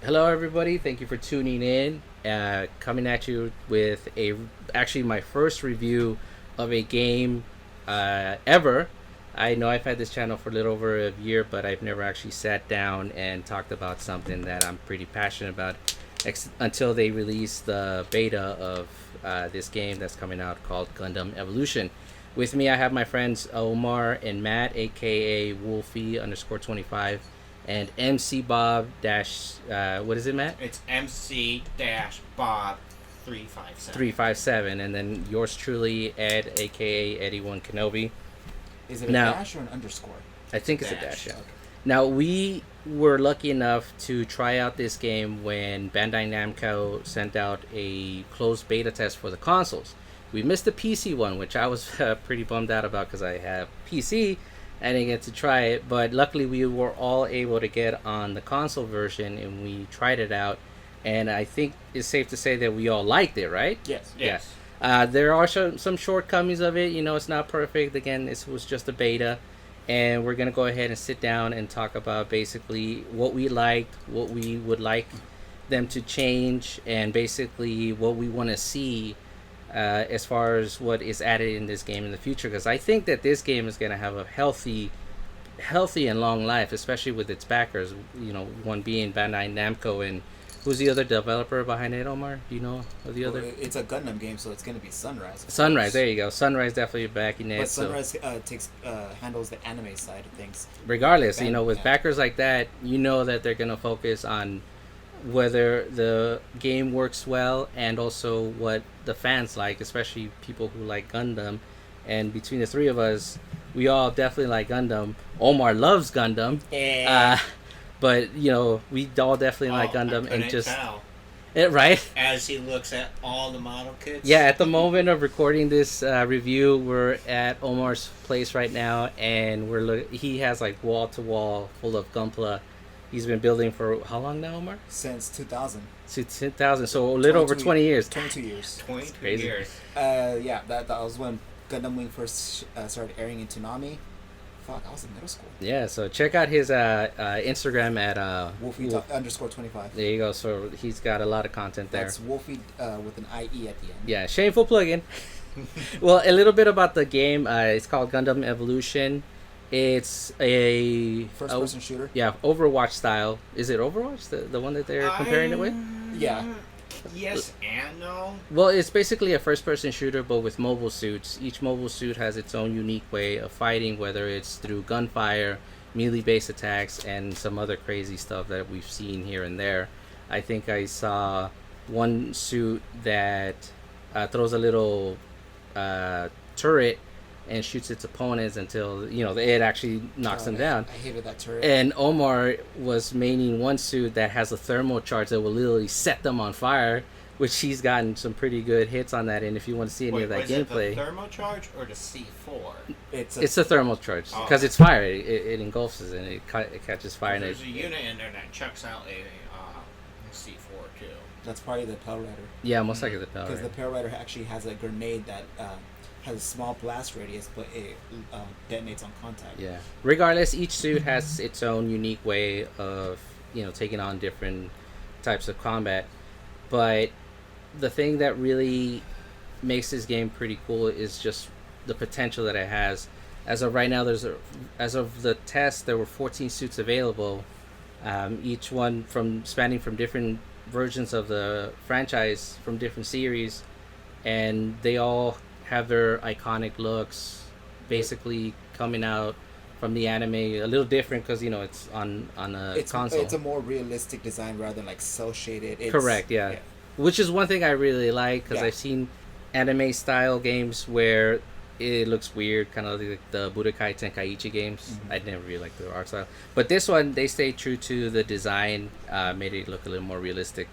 Hello, everybody. Thank you for tuning in. Coming at you with actually my first review of a game ever. I know I've had this channel for a little over a year, but I've never actually sat down and talked about something that I'm pretty passionate about until they release the beta of this game that's coming out called Gundam Evolution. With me, I have my friends Omarr and Matt, aka Wolfie underscore 25, and MC Bob dash what is it, Matt? It's MC dash Bob 357. 357, and then yours truly, Ed, aka Eddie One Kenobi. Is it a dash or an underscore? I think it's a dash. Yeah. Okay. Now we were lucky enough to try out this game when Bandai Namco sent out a closed beta test for the consoles. We missed the PC one, which I was pretty bummed out about because I have PC. I didn't get to try it, but luckily we were all able to get on the console version and we tried it out. And I think it's safe to say that we all liked it, right? Yes. Yes. There are some shortcomings of it. You know, it's not perfect. Again, this was just a beta. And we're going to go ahead and sit down and talk about basically what we liked, what we would like them to change, and basically what we want to see as far as what is added in this game in the future. Because I think that this game is going to have a healthy and long life, especially with its backers. You know, one being Bandai Namco, and who's the other developer behind it, Omarr? Do you know of the other? It's a Gundam game, so it's going to be Sunrise. Sunrise, there you go. Sunrise definitely backing it. But Sunrise handles the anime side of things. Regardless, you know, with backers like that, you know that they're going to focus on whether the game works well and also what the fans like, especially people who like Gundam. And between the three of us, we all definitely like Gundam. Omarr loves Gundam. Yeah. But, you know, we all definitely like Gundam. And just tell. Right? As he looks at all the model kits. Yeah, at the moment of recording this review, we're at Omar's place right now, and he has like wall to wall full of Gunpla. He's been building for how long now, Omarr? Since 2000. Since 2000, so a little over 20 years. 22 years. 22 years. Yeah, that was when Gundam Wing first started airing in Toonami. Fuck, I was in middle school. Yeah, so check out his Instagram at Wolfie underscore 25. There you go. So he's got a lot of content there. That's Wolfie with an IE at the end. Yeah, shameful plug-in. Well, a little bit about the game. It's called Gundam Evolution. It's a first-person shooter. Yeah, Overwatch style. Is it Overwatch, the one that they're comparing it with? Yeah. Yes and no. Well, it's basically a first-person shooter, but with mobile suits. Each mobile suit has its own unique way of fighting, whether it's through gunfire, melee-based attacks, and some other crazy stuff that we've seen here and there. I think I saw one suit that throws a little turret and shoots its opponents until, you know, it actually knocks them down. I hated that turret. And Omarr was maining one suit that has a thermal charge that will literally set them on fire, which he's gotten some pretty good hits on that. And if you want to see any of that gameplay, it the thermal charge or the C4? It's a thermal charge because it's fire. It engulfs it and it catches fire. There's a unit in there that chucks out a C4 too. That's probably the Pell Rider. Yeah, most likely the Pell Rider. Because the Pell Rider actually has a grenade that has a small blast radius, but it detonates on contact. Yeah. Regardless, each suit has its own unique way of, you know, taking on different types of combat. But the thing that really makes this game pretty cool is just the potential that it has. As of right now, as of the test, there were 14 suits available. Each one spanning from different versions of the franchise, from different series, and they all have their iconic looks, basically coming out from the anime. A little different because, you know, it's on a console. It's a more realistic design rather than like cel shaded. Correct, yeah. Which is one thing I really like because I've seen anime style games where it looks weird, kind of like the Budokai Tenkaichi games. I never really liked the art style, but this one they stayed true to the design, made it look a little more realistic.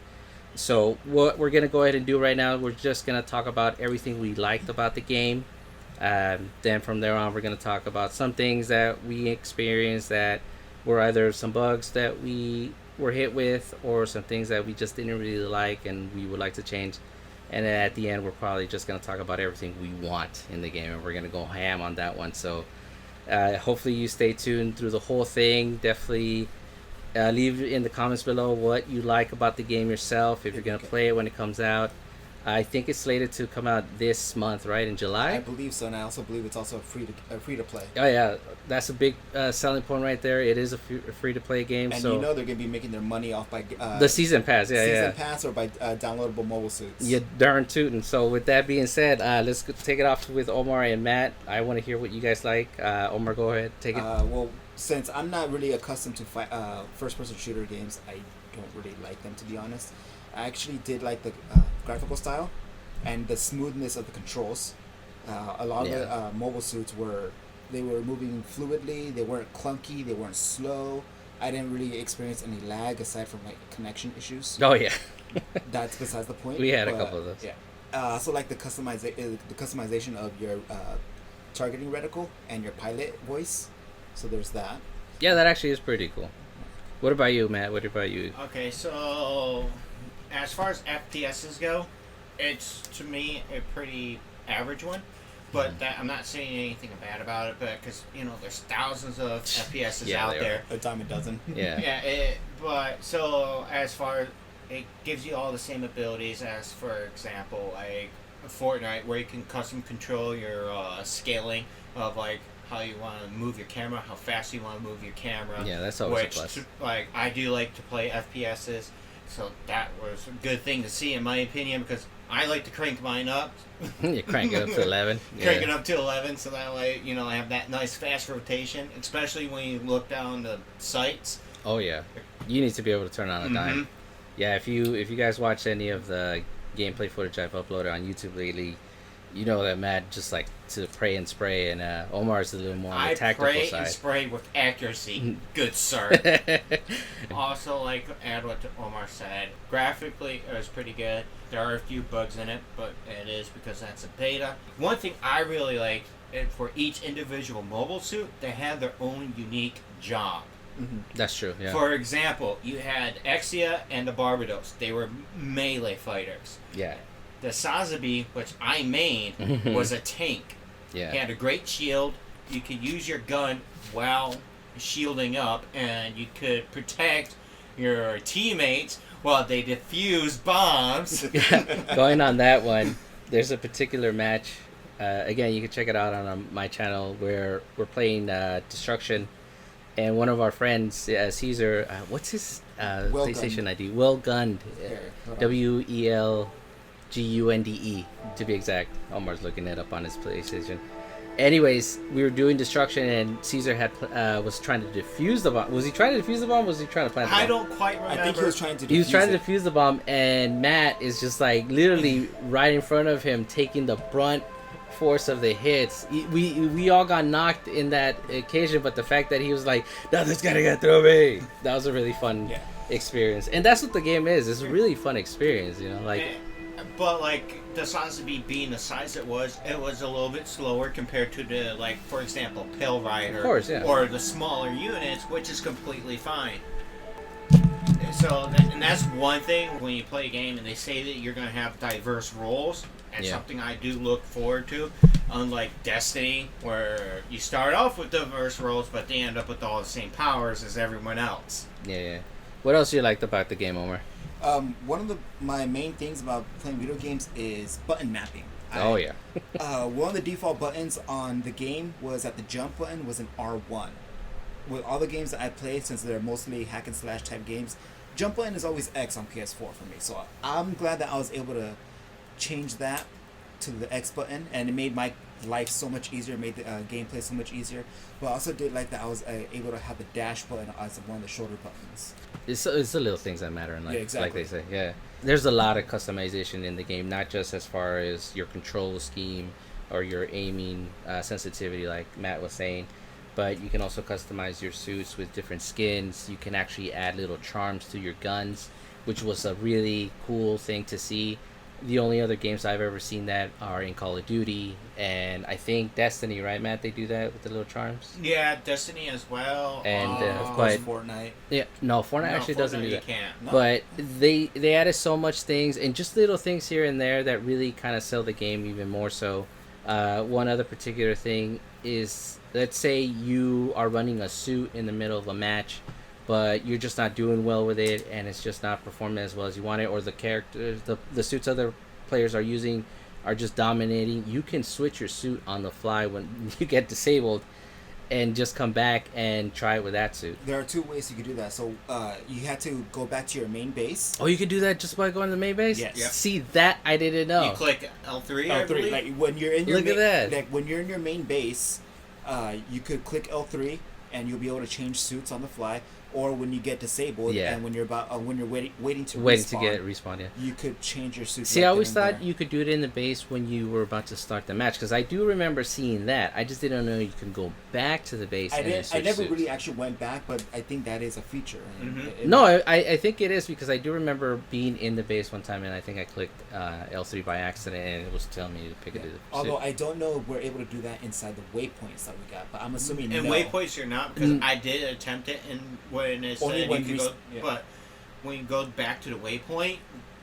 So what we're going to go ahead and do right now, we're just going to talk about everything we liked about the game. Then from there on, we're going to talk about some things that we experienced that were either some bugs that we were hit with or some things that we just didn't really like and we would like to change. And then at the end, we're probably just going to talk about everything we want in the game, and we're going to go ham on that one. So hopefully you stay tuned through the whole thing. Definitely Leave in the comments below what you like about the game yourself. If you're gonna play it when it comes out. I think it's slated to come out this month, right, in July. I believe so, and I also believe it's also free to play. Oh yeah, that's a big selling point right there. It is a free to play game. And so you know they're gonna be making their money off by the season pass, season pass, or by downloadable mobile suits. Yeah, darn tootin'. So with that being said, let's take it off with Omarr and Matt. I want to hear what you guys like. Omarr, go ahead, take it. Well, since I'm not really accustomed to first-person shooter games, I don't really like them, to be honest. I actually did like the graphical style and the smoothness of the controls. A lot of the mobile suits were moving fluidly. They weren't clunky. They weren't slow. I didn't really experience any lag aside from like connection issues. Oh yeah, That's besides the point. we had a couple of those. Yeah. Also like the customization of your targeting reticle and your pilot voice. So there's that. Yeah, that actually is pretty cool. What about you, Matt? What about you? Okay, so as far as FPSs go, it's to me a pretty average one. But that, I'm not saying anything bad about it, but because there's thousands of FPSs out there. A dime a dozen. Yeah. Yeah. But so as far as it gives you all the same abilities as, for example, like Fortnite, where you can custom control your scaling of like how you want to move your camera, how fast you want to move your camera. Yeah, that's always a plus. Like I do like to play FPSs, so that was a good thing to see in my opinion because I like to crank mine up. You crank it up to 11. Crank it up to 11, so that way I have that nice fast rotation, especially when you look down the sights. Oh yeah, you need to be able to turn on a dime. Yeah, if you guys watch any of the gameplay footage I've uploaded on YouTube lately, you know that Matt just like to pray and spray, and Omar's a little more on the tactical I pray side. and spray with accuracy, good sir. Also, like add what Omarr said, graphically it was pretty good. There are a few bugs in it, but it is because that's a beta. One thing I really like, for each individual mobile suit, they have their own unique job. That's true. Yeah. For example, you had Exia and the Barbados. They were melee fighters. Yeah. The Sazabi, which I made, was a tank. Yeah. He had a great shield. You could use your gun while shielding up, and you could protect your teammates while they defuse bombs. Going on that one, there's a particular match. Again, you can check it out on my channel where we're playing Destruction, and one of our friends, Caesar, what's his PlayStation ID? Well Gunned. WELGUNDE, to be exact. Omar's looking it up on his PlayStation. Anyways, we were doing Destruction, and Caesar was trying to defuse the bomb. Was he trying to defuse the bomb? Or was he trying to plant the bomb? I don't quite remember. I think he was trying to defuse He was trying to defuse the bomb, and Matt is just like literally right in front of him, taking the brunt force of the hits. We all got knocked in that occasion, but the fact that he was like, "No, this guy got through me," that was a really fun experience. And that's what the game is. It's a really fun experience, But like the Sazabi being the size it was a little bit slower compared to the, like, for example, Pale Rider, of course, yeah, or the smaller units, which is completely fine. So, and that's one thing when you play a game and they say that you're going to have diverse roles, and something I do look forward to, unlike Destiny, where you start off with diverse roles, but they end up with all the same powers as everyone else. Yeah. What else you liked about the game, Omarr? One of my main things about playing video games is button mapping. Yeah. One of the default buttons on the game was that the jump button was an R1. With all the games that I play, since they're mostly hack and slash type games, jump button is always X on PS4 for me. So I'm glad that I was able to change that to the X button, and it made my life so much easier, made the gameplay so much easier. But I also did like that I was able to have the dash button as one of the shoulder buttons. It's the little things that matter in life, exactly. like they say. Yeah, there's a lot of customization in the game, not just as far as your control scheme or your aiming sensitivity, like Matt was saying, but you can also customize your suits with different skins. You can actually add little charms to your guns, which was a really cool thing to see. The only other games I've ever seen that are in Call of Duty, and I think Destiny, right, Matt? They do that with the little charms. Yeah, Destiny as well. And of course, Fortnite. Yeah, no, Fortnite actually doesn't do that. Can't. No. But they added so much things, and just little things here and there that really kind of sell the game even more so. One other particular thing is, let's say you are running a suit in the middle of a match, but you're just not doing well with it, and it's just not performing as well as you want it, or the characters, the suits other players are using are just dominating. You can switch your suit on the fly when you get disabled, and just come back and try it with that suit. There are 2 ways you could do that. So you had to go back to your main base. Oh, you could do that just by going to the main base? Yes. Yep. See, that I didn't know. You click L3, I believe. Like when you're in your Look at that. Like when you're in your main base, you could click L3 and you'll be able to change suits on the fly. Or when you get disabled, and when you're waiting to get respawn, yeah. you could change your suit. See, I always thought you could do it in the base when you were about to start the match, because I do remember seeing that. I just didn't know you can go back to the base. I never really actually went back, but I think that is a feature. No, I think it is, because I do remember being in the base one time, and I think I clicked L3 by accident, and it was telling me to pick it. Although I don't know if we're able to do that inside the waypoints that we got, but I'm assuming in no. waypoints you're not, because I did attempt it, and when it said you could go, but when you go back to the waypoint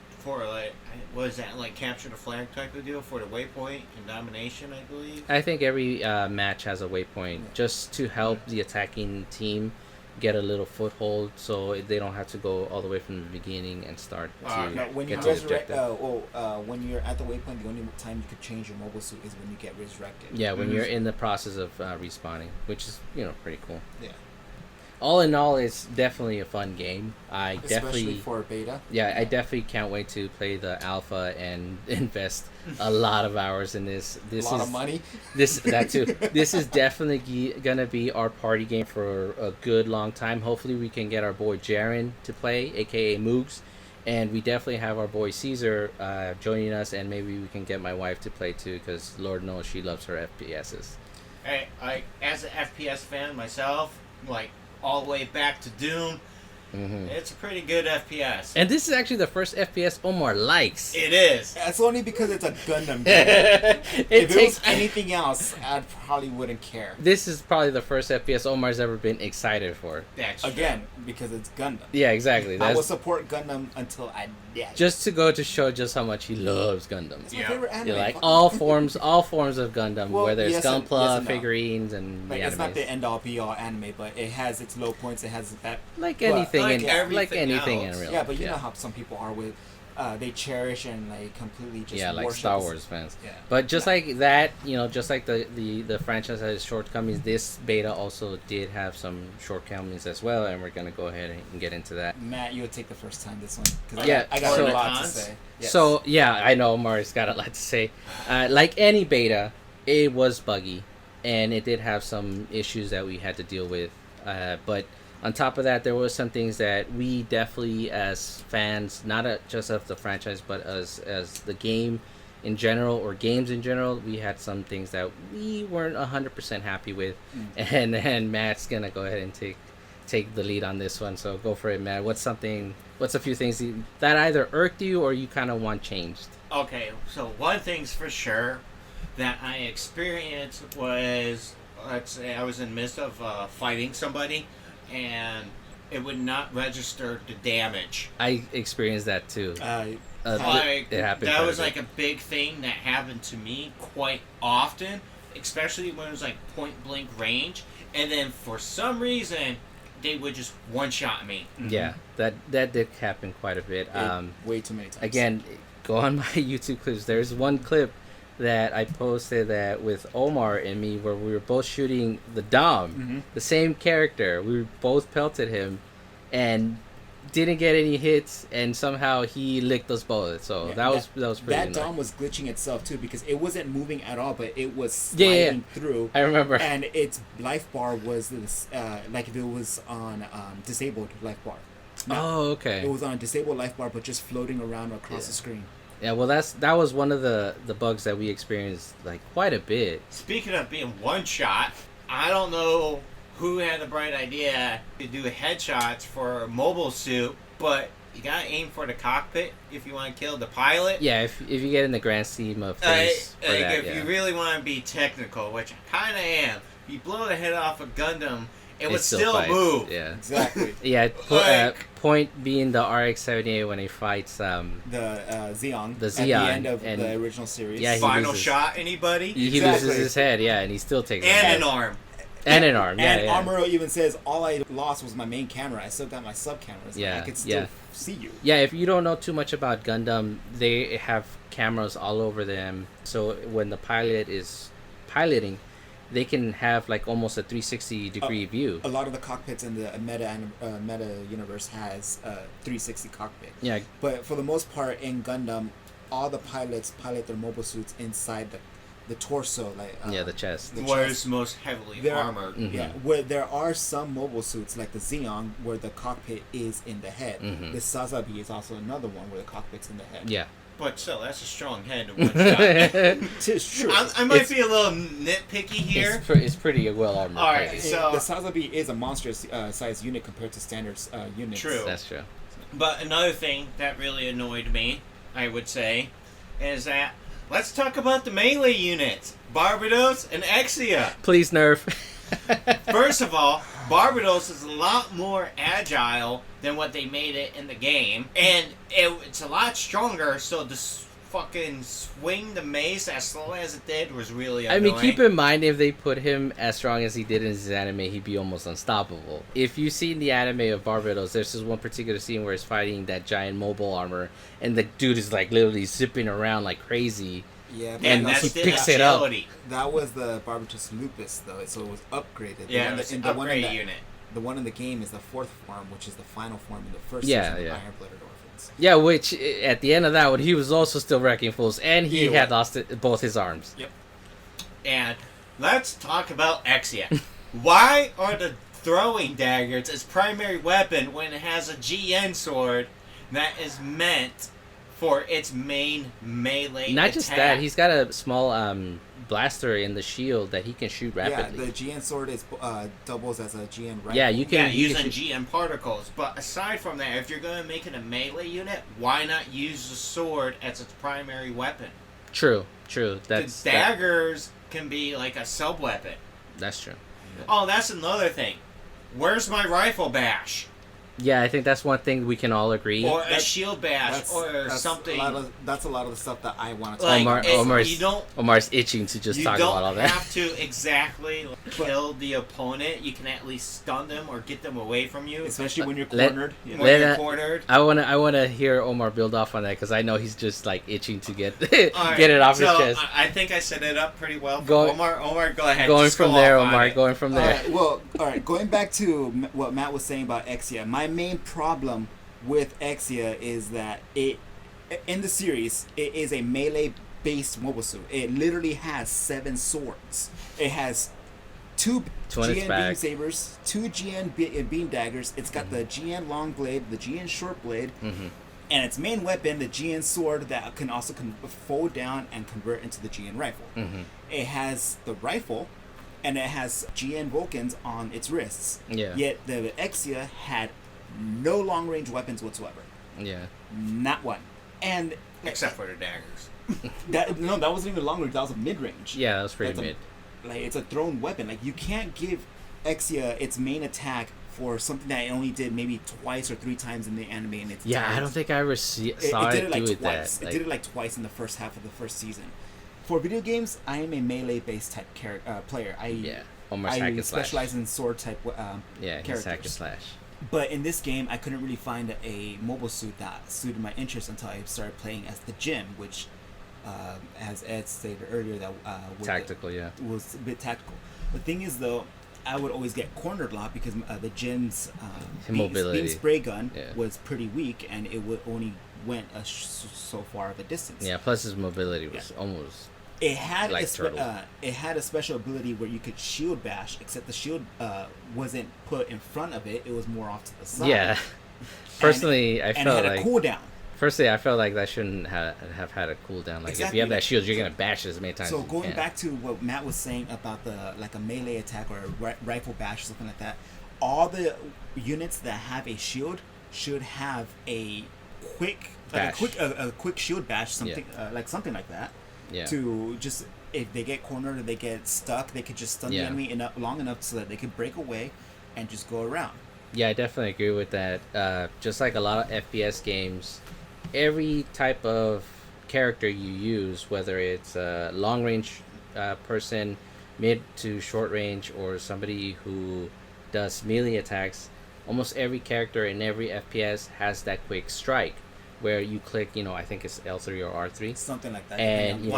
for like, what is that, like capture the flag type of deal for the waypoint and domination, I believe. I think every match has a waypoint just to help the attacking team get a little foothold, so they don't have to go all the way from the beginning and start when you resurrect. When you're at the waypoint, the only time you could change your mobile suit is when you get resurrected. Yeah, when you're in the process of respawning, which is pretty cool. Yeah. All in all, it's definitely a fun game. Especially for beta. Yeah, I definitely can't wait to play the alpha and invest a lot of hours in this. A lot of money. That too. This is definitely gonna be our party game for a good long time. Hopefully, we can get our boy Jaren to play, aka Moogs, and we definitely have our boy Caesar joining us, and maybe we can get my wife to play too, because Lord knows she loves her FPSs. Hey, as an FPS fan myself, like, all the way back to Doom, it's a pretty good FPS. And this is actually the first FPS Omarr likes. It is. That's only because it's a Gundam game. If it was anything else, I probably wouldn't care. This is probably the first FPS Omar's ever been excited for. That's Again, because it's Gundam. Yeah, exactly. I will support Gundam until I die. Just to go to show just how much he loves Gundam. It's my favorite anime. You're like all forms of Gundam, Well, whether it's yes Gunpla, and no. figurines, and Like, the it's not animes. the end all be all anime, but it has its low points. It has that. Like anything, like in everything in else. real Yeah, life. but you know how some people are with. They cherish and like completely just like worship Star this- Wars fans. Yeah. But just like that, just like the franchise has shortcomings, this beta also did have some shortcomings as well, and we're gonna go ahead and get into that. Matt, you would take the first time this one because Yeah, I got so- a lot to say. Yes. So yeah, I know Omar's got a lot to say. Like any beta, it was buggy, and it did have some issues that we had to deal with. But on top of that, there was some things that we definitely, as fans, not just of the franchise, but as the game in general, or games in general, we had some things that we weren't 100% happy with. And Matt's gonna go ahead and take the lead on this one. So go for it, Matt. What's a few things that either irked you or you kind of want changed? Okay, so one thing's for sure that I experienced was, let's say I was in the midst of fighting somebody, and it would not register the damage. I experienced that too. Like, it happened. that was like a big thing that happened to me quite often, especially when it was like point blank range, and then for some reason they would just one shot me. Yeah, that did happen quite a bit. Way too many times. Again, go on my YouTube clips. There's one clip that I posted that with Omarr and me where we were both shooting the Dom, the same character. We both pelted him and didn't get any hits, and somehow he licked us both. So that was pretty That annoying. Dom was glitching itself too because it wasn't moving at all, but it was sliding through. I remember. And its life bar was this, like if it was on disabled life bar. Oh, okay. It was on disabled life bar, but just floating around across the screen. Yeah, well, that was one of the bugs that we experienced like quite a bit. Speaking of being one shot, I don't know who had the bright idea to do headshots for a mobile suit, but you gotta aim for the cockpit if you want to kill the pilot. Yeah, if you get in the grand scheme of things for that, if you really want to be technical, which I kind of am, you blow the head off a Gundam, it would still fights. move. Yeah, Exactly. yeah. Point being the RX-78 when he fights the Zeong. The At the Zeong, end of and- the original series. Yeah, he Final loses- shot, anybody? he Exactly. loses his head. Yeah, and he still takes it. And an arm. And an arm, yeah. And yeah. Omarr even says, all I lost was my main camera. I still got my sub cameras. Yeah, I could still see you. Yeah, if you don't know too much about Gundam, they have cameras all over them. So when the pilot is piloting, they can have like almost a 360 degree view. A lot of the cockpits in the meta universe has a 360 cockpit. Yeah. But for the most part in Gundam, all the pilots pilot their mobile suits inside the torso, like the chest. Where it's most heavily armored. Mm-hmm. Yeah, where there are some mobile suits like the Xeon where the cockpit is in the head. Mm-hmm. The Sazabi is also another one where the cockpit's in the head. Yeah. But still, that's a strong head in one shot. Tis true. I might be a little nitpicky here. It's pretty well armored. All right, so the Sazabi is a monstrous size unit compared to standard units. True. That's true. But another thing that really annoyed me, I would say, is that let's talk about the melee units, Barbados and Exia. Please nerf. First of all, Barbados is a lot more agile than what they made it in the game, and it's a lot stronger, so to fucking swing the mace as slow as it did was really annoying. I mean, keep in mind, if they put him as strong as he did in his anime, he'd be almost unstoppable. If you've seen the anime of Barbados, there's this one particular scene where he's fighting that giant mobile armor, and the dude is like literally zipping around like crazy. Yeah, and that's he picks it up. That was the Barbados Lupus, though, so it was upgraded. Yeah, it's an upgrade unit. The one in the game is the fourth form, which is the final form in the first Yeah, season yeah. of Iron-Blooded Orphans. Yeah, which at the end of that one, he was also still wrecking fools, and he had lost both his arms. Yep. And let's talk about Exia. Why are the throwing daggers its primary weapon when it has a GN sword that is meant for its main melee Not attack? just that, he's got a small blaster in the shield that he can shoot rapidly. Yeah, the GN sword is doubles as a GN rifle. Yeah, you can using GN particles. But aside from that, if you're going to make it a melee unit, why not use the sword as its primary weapon? True. The daggers can be like a sub weapon. That's true. Oh, that's another thing. Where's my rifle bash? Yeah, I think that's one thing we can all agree. Or a shield bash, or something. That's a lot of the stuff that I want to Like, talk about. Omar's itching to just talk about all You that. don't have to exactly kill the opponent. You can at least stun them or get them away from you. Especially when you're cornered. Cornered. I wanna hear Omarr build off on that, because I know he's just like itching to get get it off his chest. I think I set it up pretty well for Omarr. Omarr, go ahead. Going from there, Omarr. Going from there. All right. Going back to what Matt was saying about Exia, my main problem with Exia is that in the series, it is a melee-based mobile suit. It literally has 7 swords. It has 2 GN beam sabers, 2 GN beam daggers. It's got the GN long blade, the GN short blade, and its main weapon, the GN sword, that can also fold down and convert into the GN rifle. It has the rifle, and it has GN Vulcans on its wrists. Yeah. Yet the Exia had no long range weapons whatsoever. Yeah. Not one. And except for the daggers. that wasn't even long range. That was a mid range. Yeah, that was pretty mid. It's a thrown weapon. Like, you can't give Exia its main attack for something that it only did maybe twice or 3 times in the anime. In its I don't think I ever saw it do it twice. that. It did it like twice in the first half of the first season. For video games, I am a melee based type player. Almost hack and slash. Specialize in sword type characters. Hack and slash. But in this game, I couldn't really find a mobile suit that suited my interest until I started playing as the Jin, which, as Ed stated earlier, that was a bit tactical. The thing is, though, I would always get cornered a lot because the Jin's beam spray gun was pretty weak, and it would only went so far of a distance. Yeah, plus his mobility was almost. It had like it had a special ability where you could shield bash, except the shield wasn't put in front of it; it was more off to the side. Yeah. Personally, I felt like a cooldown. Firstly, I felt like that shouldn't have had a cooldown. Like, if you have that shield, you're gonna bash it as many times. So as you going can. back to what Matt was saying about a melee attack or a rifle bash or something like that, all the units that have a shield should have a quick a quick shield bash, something something like that. Yeah. To just, if they get cornered or they get stuck, they could just stun the enemy long enough so that they can break away and just go around. Yeah, I definitely agree with that. Just like a lot of FPS games, every type of character you use, whether it's a long range person, mid to short range or somebody who does melee attacks, almost every character in every FPS has that quick strike where you click, I think it's L3 or R3. Something like that. And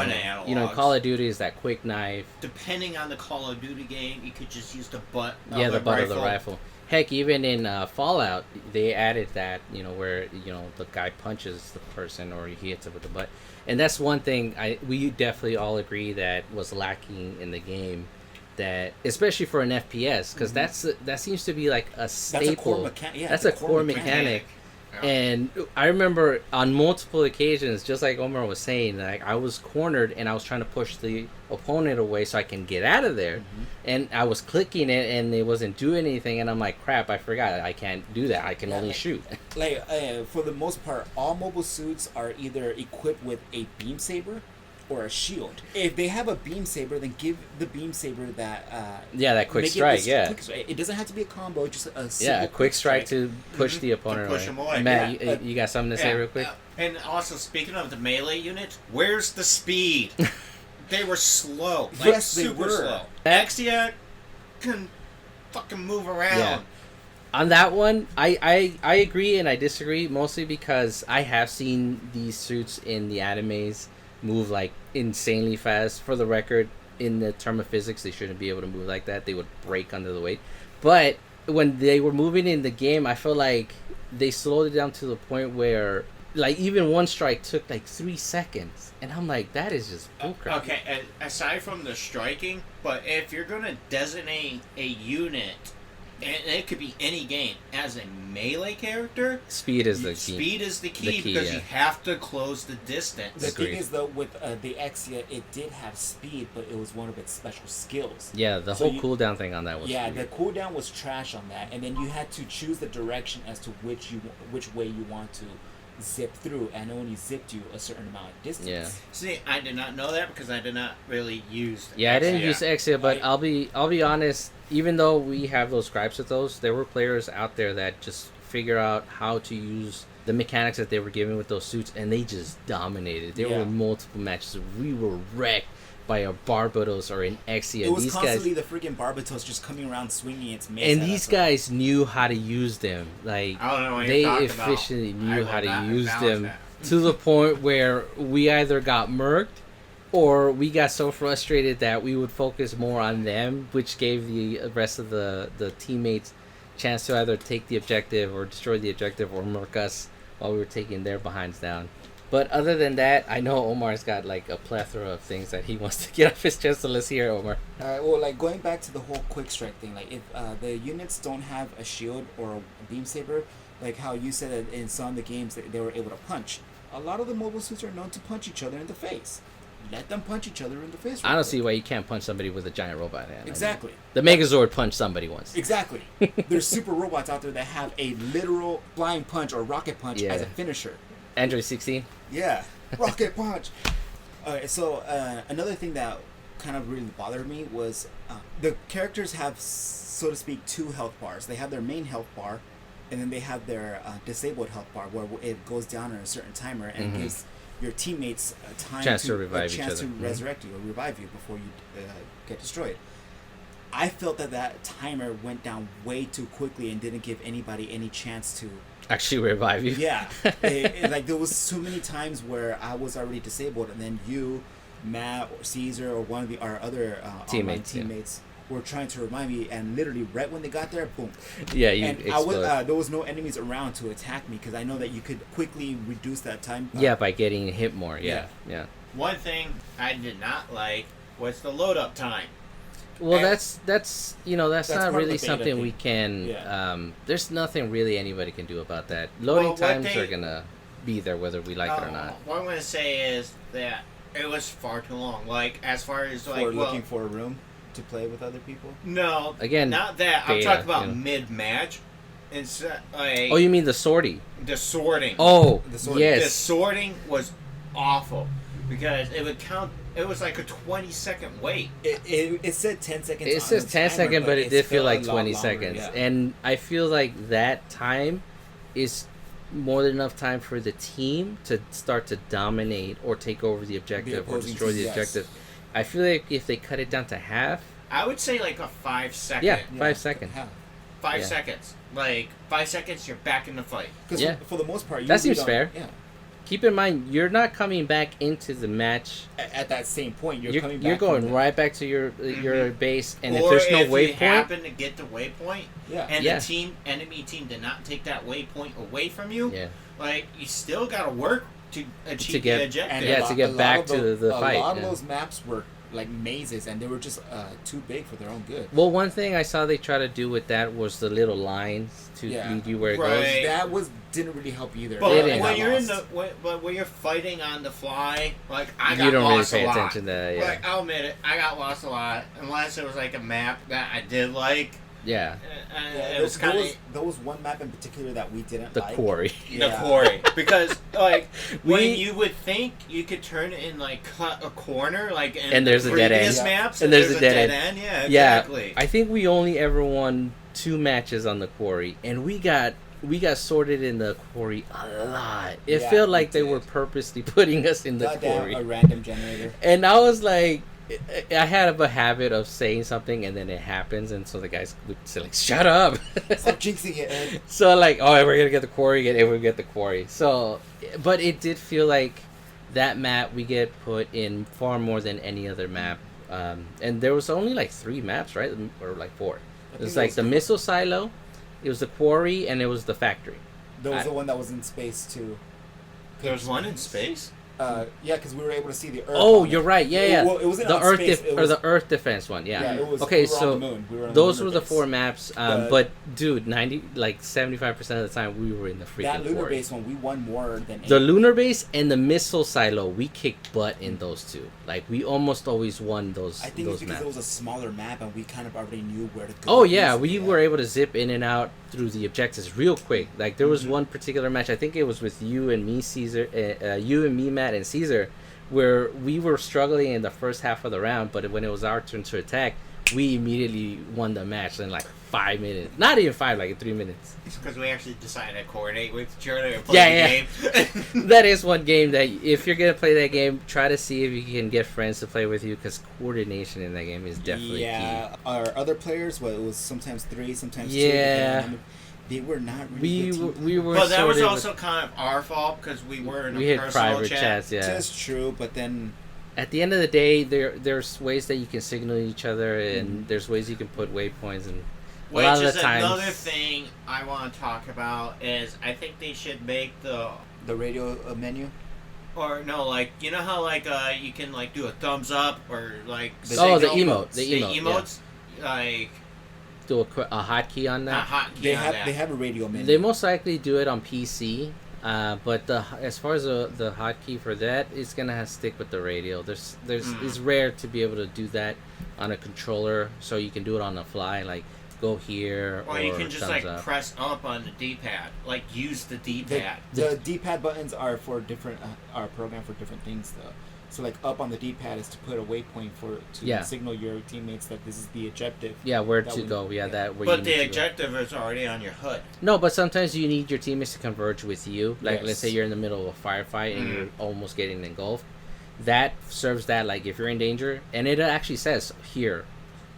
Call of Duty is that quick knife. Depending on the Call of Duty game, you could just use the butt. The butt of the rifle. Heck, even in Fallout, they added that, where the guy punches the person or he hits it with the butt, and that's one thing we definitely all agree that was lacking in the game. That especially for an FPS, because that seems to be like a staple. That's a core mechanic. Yeah. And I remember on multiple occasions, just like Omarr was saying, like I was cornered and I was trying to push the opponent away so I can get out of there, and I was clicking it and it wasn't doing anything, and I'm like, crap, I forgot I can't do that. I can only shoot. For the most part, all mobile suits are either equipped with a beam saber or a shield. If they have a beam saber, then give the beam saber that that quick strike. Quick strike. It doesn't have to be a combo, just a quick strike to push the opponent away. Matt, you got something to say real quick? And also, speaking of the melee units, where's the speed? They were slow. Yes, they super were. Slow. Exia can fucking move around. Yeah. On that one, I agree and I disagree, mostly because I have seen these suits in the animes move like insanely fast. For the record, in the term of physics, they shouldn't be able to move like that. They would break under the weight. But when they were moving in the game, I feel like they slowed it down to the point where like even one strike took like 3 seconds, and I'm like, that is just bullcrap. Okay, aside from the striking, but if you're gonna designate a unit, and it could be any game, as a melee character, speed is the key. Speed is the key because you have to close the distance. The thing is, though, with the Exia, it did have speed, but it was one of its special skills. Yeah, the whole cooldown thing on that was weird. The cooldown was trash on that, and then you had to choose the direction as to which way you want to zip through, and it only zipped you a certain amount of distance. Yeah. See, I did not know that because I did not really use Exia. I didn't use Exia, but I'll be honest, even though we have those gripes with those, there were players out there that just figure out how to use the mechanics that they were given with those suits, and they just dominated. There were multiple matches. We were wrecked by a Barbados or an Exia. It was constantly the freaking Barbados just coming around swinging its mace. And these guys knew how to use them. Like, I don't know what they you're efficiently about. knew how to use them to the point where we either got murked or we got so frustrated that we would focus more on them, which gave the rest of the teammates chance to either take the objective or destroy the objective or murk us while we were taking their behinds down. But other than that, I know Omar's got like a plethora of things that he wants to get off his chest, so let's hear Omarr. Alright, well, like going back to the whole quick strike thing, like if the units don't have a shield or a beam saber, like how you said that in some of the games that they were able to punch, a lot of the mobile suits are known to punch each other in the face. Let them punch each other in the face. I don't see why you can't punch somebody with a giant robot hand. Exactly. I mean, the Megazord punched somebody once. Exactly. There's super robots out there that have a literal flying punch or rocket punch as a finisher. Android 16? Yeah. Rocket punch. Alright, so another thing that kind of really bothered me was the characters have, so to speak, 2 health bars. They have their main health bar, and then they have their disabled health bar where it goes down on a certain timer and gives your teammates a chance to resurrect you or revive you before you get destroyed. I felt that timer went down way too quickly and didn't give anybody any chance to actually revive you. Yeah. Like there was so many times where I was already disabled, and then you, Matt, or Caesar, or one of our other teammates were trying to remind me, and literally right when they got there, boom. Yeah, you and there was no enemies around to attack me because I know that you could quickly reduce that time. By getting hit more. Yeah. One thing I did not like was the load up time. Well, that's not really something we can. Yeah. There's nothing really anybody can do about that. Loading times are gonna be there whether we like it or not. What I'm gonna say is that it was far too long. Like as far as looking for a room to play with other people. No, again, not that. I'm talking about mid-match. It's oh, you mean the sorting? The sorting. Oh, yes. The sorting was awful because it would count. It was like a 20-second wait. It said 10 seconds. It says 10 seconds, but it did feel like 20 seconds. Yeah. And I feel like that time is more than enough time for the team to start to dominate or take over the objective or destroy the objective. I feel like if they cut it down to half, I would say like a 5 second. yeah, 5 seconds. Half. 5 seconds. Like 5 seconds, you're back in the fight. Because for the most part, you that really seems fair. Yeah. Keep in mind, you're not coming back into the match. At that same point, you're coming back. You're going from right back to your base, and or if there's no if waypoint, you happen to get the waypoint, and Yeah. the enemy team did not take that waypoint away from you, yeah, like you still gotta work to achieve To get- the objective. And Yeah, to get back to the fight, A lot of yeah. those maps were like mazes, and they were just too big for their own good. Well, one thing I saw they try to do with that was the little lines to lead you where it goes. Right. That didn't really help either. But It when is. you're when you're fighting on the fly, like I got You don't really lost pay a lot. attention to that, yeah. Like I'll admit it, I got lost a lot. Unless it was like a map that I did like. Yeah, It was kind of there was one map in particular that we didn't the like. quarry. the quarry because like when We- you would think you could turn it and like cut a corner like in And there's a dead previous end. maps And there's a dead end. Yeah, Yeah, exactly. I think we only ever won 2 matches on the quarry, and we got sorted in the quarry a lot. It Yeah, felt like we they did. were purposely putting us in the quarry. A random generator. And I was like, I had a habit of saying something and then it happens, and so the guys would say like, "Shut up!" Stop jinxing it, Ed. So like, oh, we're gonna get the quarry, and we get the quarry. So, but it did feel like that map we get put in far more than any other map. And there was only like 3 maps, right, or like 4. It was like the missile silo, it was the quarry, and it was the factory. There was the one that was in space too. There was one in space. Yeah, because we were able to see the Earth. Oh, on it. you're right. Yeah. Well, it wasn't the on Earth space, it was- the Earth defense one. Yeah. Yeah, it was. Okay, we were so on the moon. We were on those the were lunar the 4 base. maps. But- But dude, 75% of the time we were in the freaking That lunar quarry. base one, we won more than The any- lunar base and the missile silo, we kicked butt in those 2. Like we almost always won those. I think those it's because maps. it was a smaller map and we kind of already knew where to go. Oh yeah, easily. we were able to zip in and out through the objectives real quick. Like there was one particular match, I think it was with you and me, Matt, and Caesar, where we were struggling in the first half of the round, but when it was our turn to attack, we immediately won the match in like 5 minutes. Not even 5, like in 3 minutes. It's because we actually decided to coordinate with each other and play the game. That is one game that if you're gonna play that game, try to see if you can get friends to play with you, because coordination in that game is definitely key. Our other players, well, it was sometimes 3, sometimes 2. Yeah. depending on they were not really good team We were. But that was sorted also kind of our fault because we were in we a had personal private chat. chats. Yeah. That's true, but then At the end of the day, there's ways that you can signal each other, and there's ways you can put waypoints, and Which a lot of is the times, another thing I want to talk about is I think they should make the radio menu. or no, like you know how like you can like do a thumbs up or like the signal- emote, the the emote, emotes like do a hotkey on a that. hotkey They on have that. they have a radio menu. They most likely do it on PC, but as far as the hotkey for that, it's gonna have to stick with the radio. It's rare to be able to do that on a controller, so you can do it on the fly, like go here or you can just thumbs like up. press up on the D-pad, like use the D-pad. The D-pad buttons are for different are programmed for different things though. So like up on the D-pad is to put a waypoint to signal your teammates that this is the objective. Yeah, where that to would- go. Yeah, that. Where But you the need to go. objective is already on your HUD. No, but sometimes you need your teammates to converge with you. Like, Yes. let's say you're in the middle of a firefight and you're almost getting engulfed. That serves that, like, if you're in danger. And it actually says here,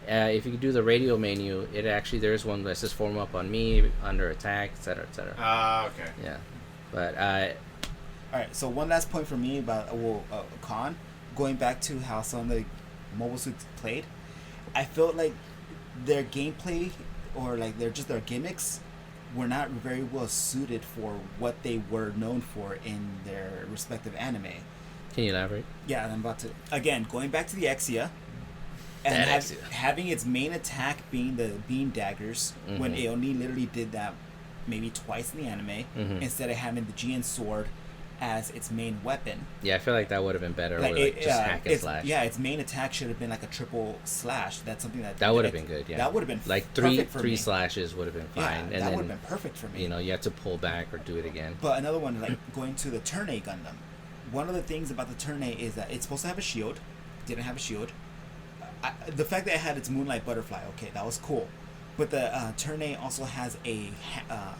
if you do the radio menu, it actually, there's one that says form up on me, under attack, etc., etc. Okay. Yeah. But, All right. So one last point for me about con, going back to how some of the mobile suits played, I felt like their gameplay or like their gimmicks were not very well suited for what they were known for in their respective anime. can you elaborate? Yeah, I'm about to again going back to the Exia. And That Exia. having its main attack being the beam daggers, when Mhm. Aoni literally did that maybe twice in the anime, Mhm. instead of having the Gian sword as its main weapon. Yeah, I feel like that would have been better with, like, just hack and slash. Yeah, its main attack should have been like a triple slash. That's something That would have been good, yeah. That would have been Like, perfect for three me. slashes would have been Yeah, fine. And that then, would have been perfect for me. you know, you have to pull back or do it again. But another one, like going to the Turn A Gundam. One of the things about the Turn A is that it's supposed to have a shield. Didn't have a shield. The fact that it had its Moonlight Butterfly, okay, that was cool. But the Turn A also has a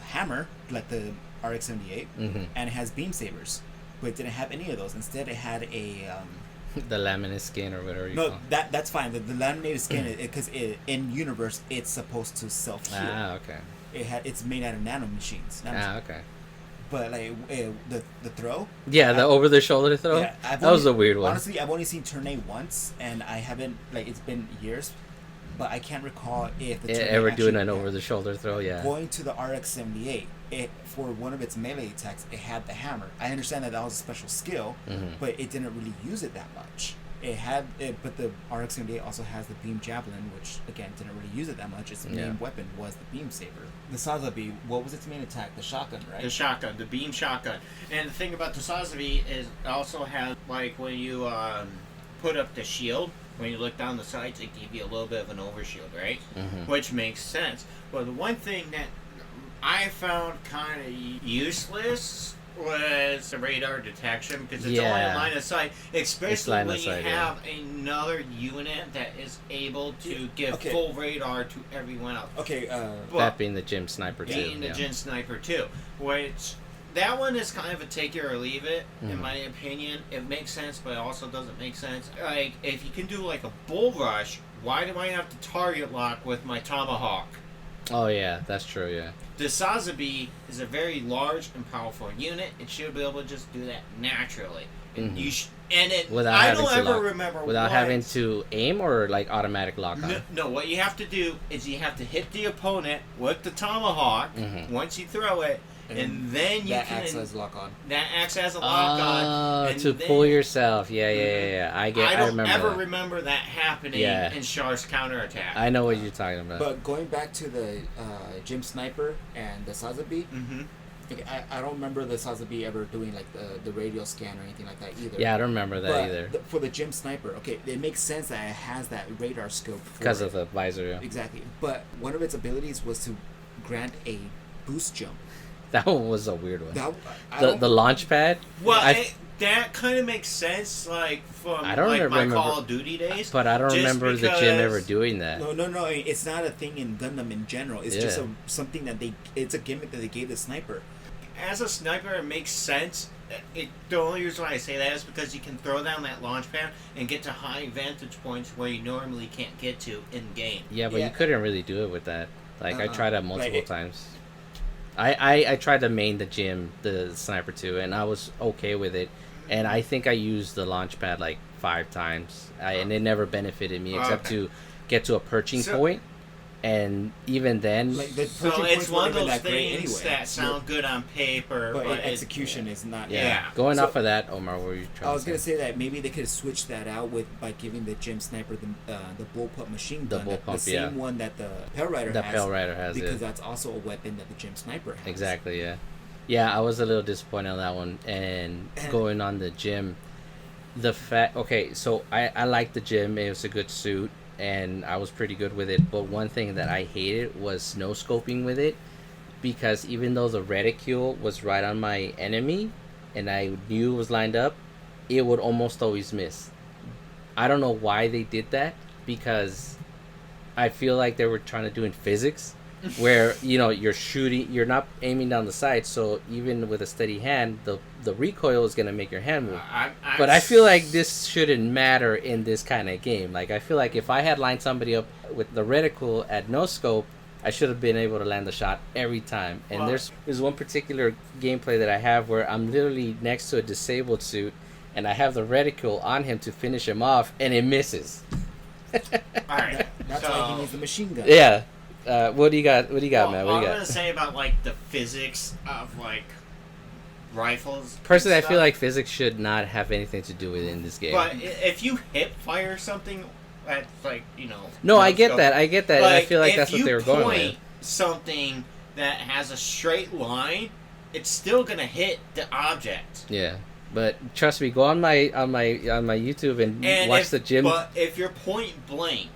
hammer, like the RX-78, Mhm. and it has beam sabers. But it didn't have any of those. Instead, it had a The laminate skin or whatever you No, call that's fine. The laminated skin, because in universe it's supposed to self heal. Ah, okay. It's made out of nanomachines. Ah, okay. But like the throw. Yeah, the over the shoulder throw. Yeah, that was a weird one. Honestly, I've only seen Turn A once, and I haven't it's been years, but I can't recall if the Ever doing an over the shoulder throw. Yeah. Going to the RX-78, for one of its melee attacks, it had the hammer. I understand that was a special skill, but it didn't really use it that much. But the RX-78 also has the beam javelin, which again didn't really use it that much. Its main weapon was the beam saber. The Sazabi, what was its main attack? The shotgun, right? The shotgun, the beam shotgun. And the thing about the Sazabi is it also has, like, when you put up the shield, when you look down the sides, it gives you a little bit of an overshield, right? Which makes sense. But the one thing that I found kind of useless was the radar detection, because it's only a line of sight, especially when you have another unit that is able to give full radar to everyone else. Okay, that being the gym sniper too. Being the gym sniper too, which that one is kind of a take it or leave it, in my opinion. It makes sense, but it also doesn't make sense. Like, if you can do like a bull rush, why do I have to target lock with my tomahawk? Oh yeah, that's true. Yeah. The Sazabi is a very large and powerful unit. It should be able to just do that naturally. And I don't ever remember without having to aim or like automatic lock on. No, what you have to do is you have to hit the opponent with the tomahawk once you throw it. And then you can acts as lock on. That acts as a lock on. To pull yourself. Yeah. I don't remember ever that. remember that happening in Char's counterattack. I know what you're talking about. But going back to the gym sniper and the Sazabi, I don't remember the Sazabi ever doing like the radio scan or anything like that either. Yeah, I don't remember that either. For the gym sniper, it makes sense that it has that radar scope because of the visor. Yeah. Exactly. But one of its abilities was to grant a boost jump. That one was a weird one. The launch pad. Well, that kind of makes sense, like from my Call of Duty days. But I don't remember the gym ever doing that. No. It's not a thing in Gundam in general. It's just something that it's a gimmick that they gave the sniper. As a sniper, it makes sense. The only reason why I say that is because you can throw down that launch pad and get to high vantage points where you normally can't get to in game. Yeah, but you couldn't really do it with that. Like I tried that multiple times. I tried to main the gym, the sniper too, and I was okay with it. And I think I used the launch pad like 5 times, and it never benefited me except to get to a perching point. And even then, so it's one of those things that sound good on paper, but execution is not. Yeah. Going off of that, Omarr, what were you trying I was gonna say that maybe they could have switched that out by giving the gym sniper the bullpup machine gun, the same one that the Pale Rider has, because that's also a weapon that the gym sniper has. Exactly. Yeah. I was a little disappointed on that one. And going on the gym, so I liked the gym. It was a good suit. And I was pretty good with it, but one thing that I hated was no scoping with it, because even though the reticule was right on my enemy and I knew it was lined up, it would almost always miss. I don't know why they did that, because I feel like they were trying to do in physics, where you're shooting, you're not aiming down the sight, so even with a steady hand, the recoil is gonna make your hand move. But I feel like this shouldn't matter in this kind of game. Like, I feel like if I had lined somebody up with the reticle at no scope, I should have been able to land the shot every time. And there's one particular gameplay that I have where I'm literally next to a disabled suit, and I have the reticle on him to finish him off, and it misses. Alright, that's why he needs the machine gun. Yeah. What do you got, man? What do you got? I'm gonna say about like the physics of like rifles. Personally, I feel like physics should not have anything to do with it in this game. But if you hip fire something at like No, I get that. Like, and I feel like that's what they were going with. If you point something that has a straight line, it's still gonna hit the object. Yeah. But trust me, go on my YouTube and watch the gym. But if you're point blank,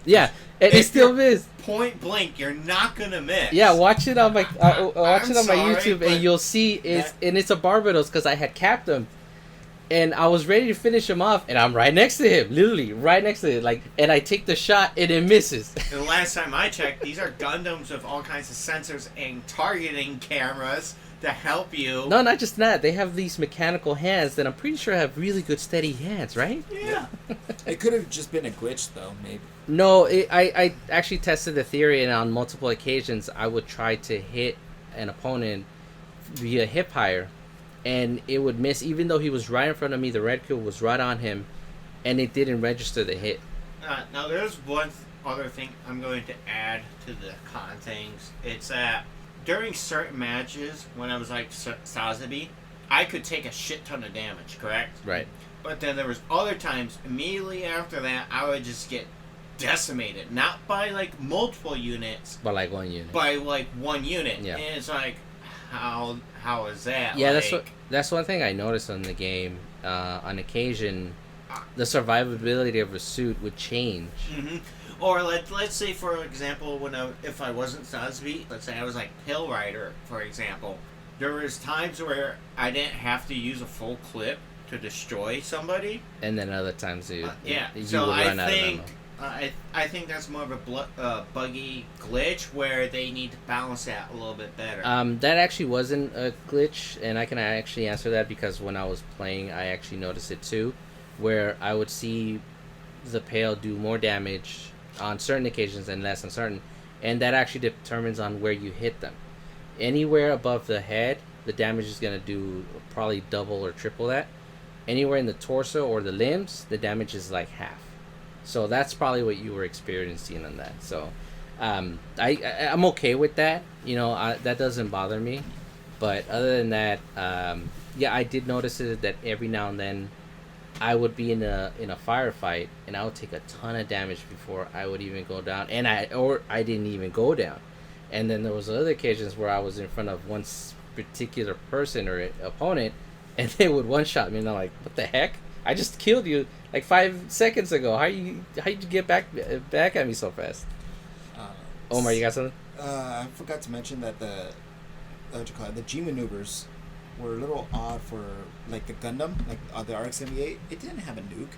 yeah, and it still missed. Point blank, you're not gonna miss. Yeah, watch it on my YouTube, and you'll see it's a Barbados, because I had capped him, and I was ready to finish him off, and I'm right next to him, literally right next to him, and I take the shot, and it misses. And the last time I checked, these are Gundams with all kinds of sensors and targeting cameras to help you. No, not just that. They have these mechanical hands that I'm pretty sure have really good steady hands, right? Yeah. It could have just been a glitch, though, maybe. No, I actually tested the theory, and on multiple occasions, I would try to hit an opponent via hip hire, and it would miss, even though he was right in front of me. The red cube was right on him, and it didn't register the hit. Now, there's one other thing I'm going to add to the con things. It's that during certain matches, when I was like Sazabi, I could take a shit ton of damage, correct? Right. But then there was other times, immediately after that, I would just get decimated. Not by, like, multiple units. By, like, one unit. By, like, one unit. Yeah. And it's like, how is that? Yeah, like, that's one thing I noticed in the game. On occasion, the survivability of a suit would change. Mm-hmm. Or let's say, for example, if I wasn't Sazbi, let's say I was like Pill Rider, for example, there was times where I didn't have to use a full clip to destroy somebody. And then other times you So would run I out think of I think that's more of a buggy glitch where they need to balance that a little bit better. That actually wasn't a glitch, and I can actually answer that because when I was playing, I actually noticed it too, where I would see the Pale do more damage on certain occasions and less on certain, and that actually determines on where you hit them. Anywhere above the head, the damage is going to do probably double or triple that. Anywhere in the torso or the limbs, the damage is like half. So that's probably what you were experiencing on that. So I'm okay with that. You know, that doesn't bother me. But other than that, I did notice it that every now and then I would be in a firefight and I would take a ton of damage before I would even go down, and I didn't even go down. And then there was other occasions where I was in front of one particular person or opponent, and they would one shot me, and I'm like, "What the heck? I just killed you like 5 seconds ago. How you get back at me so fast?" Omarr, you got something? I forgot to mention that the G maneuvers were a little odd for like the Gundam, like the RX-78. It didn't have a nuke.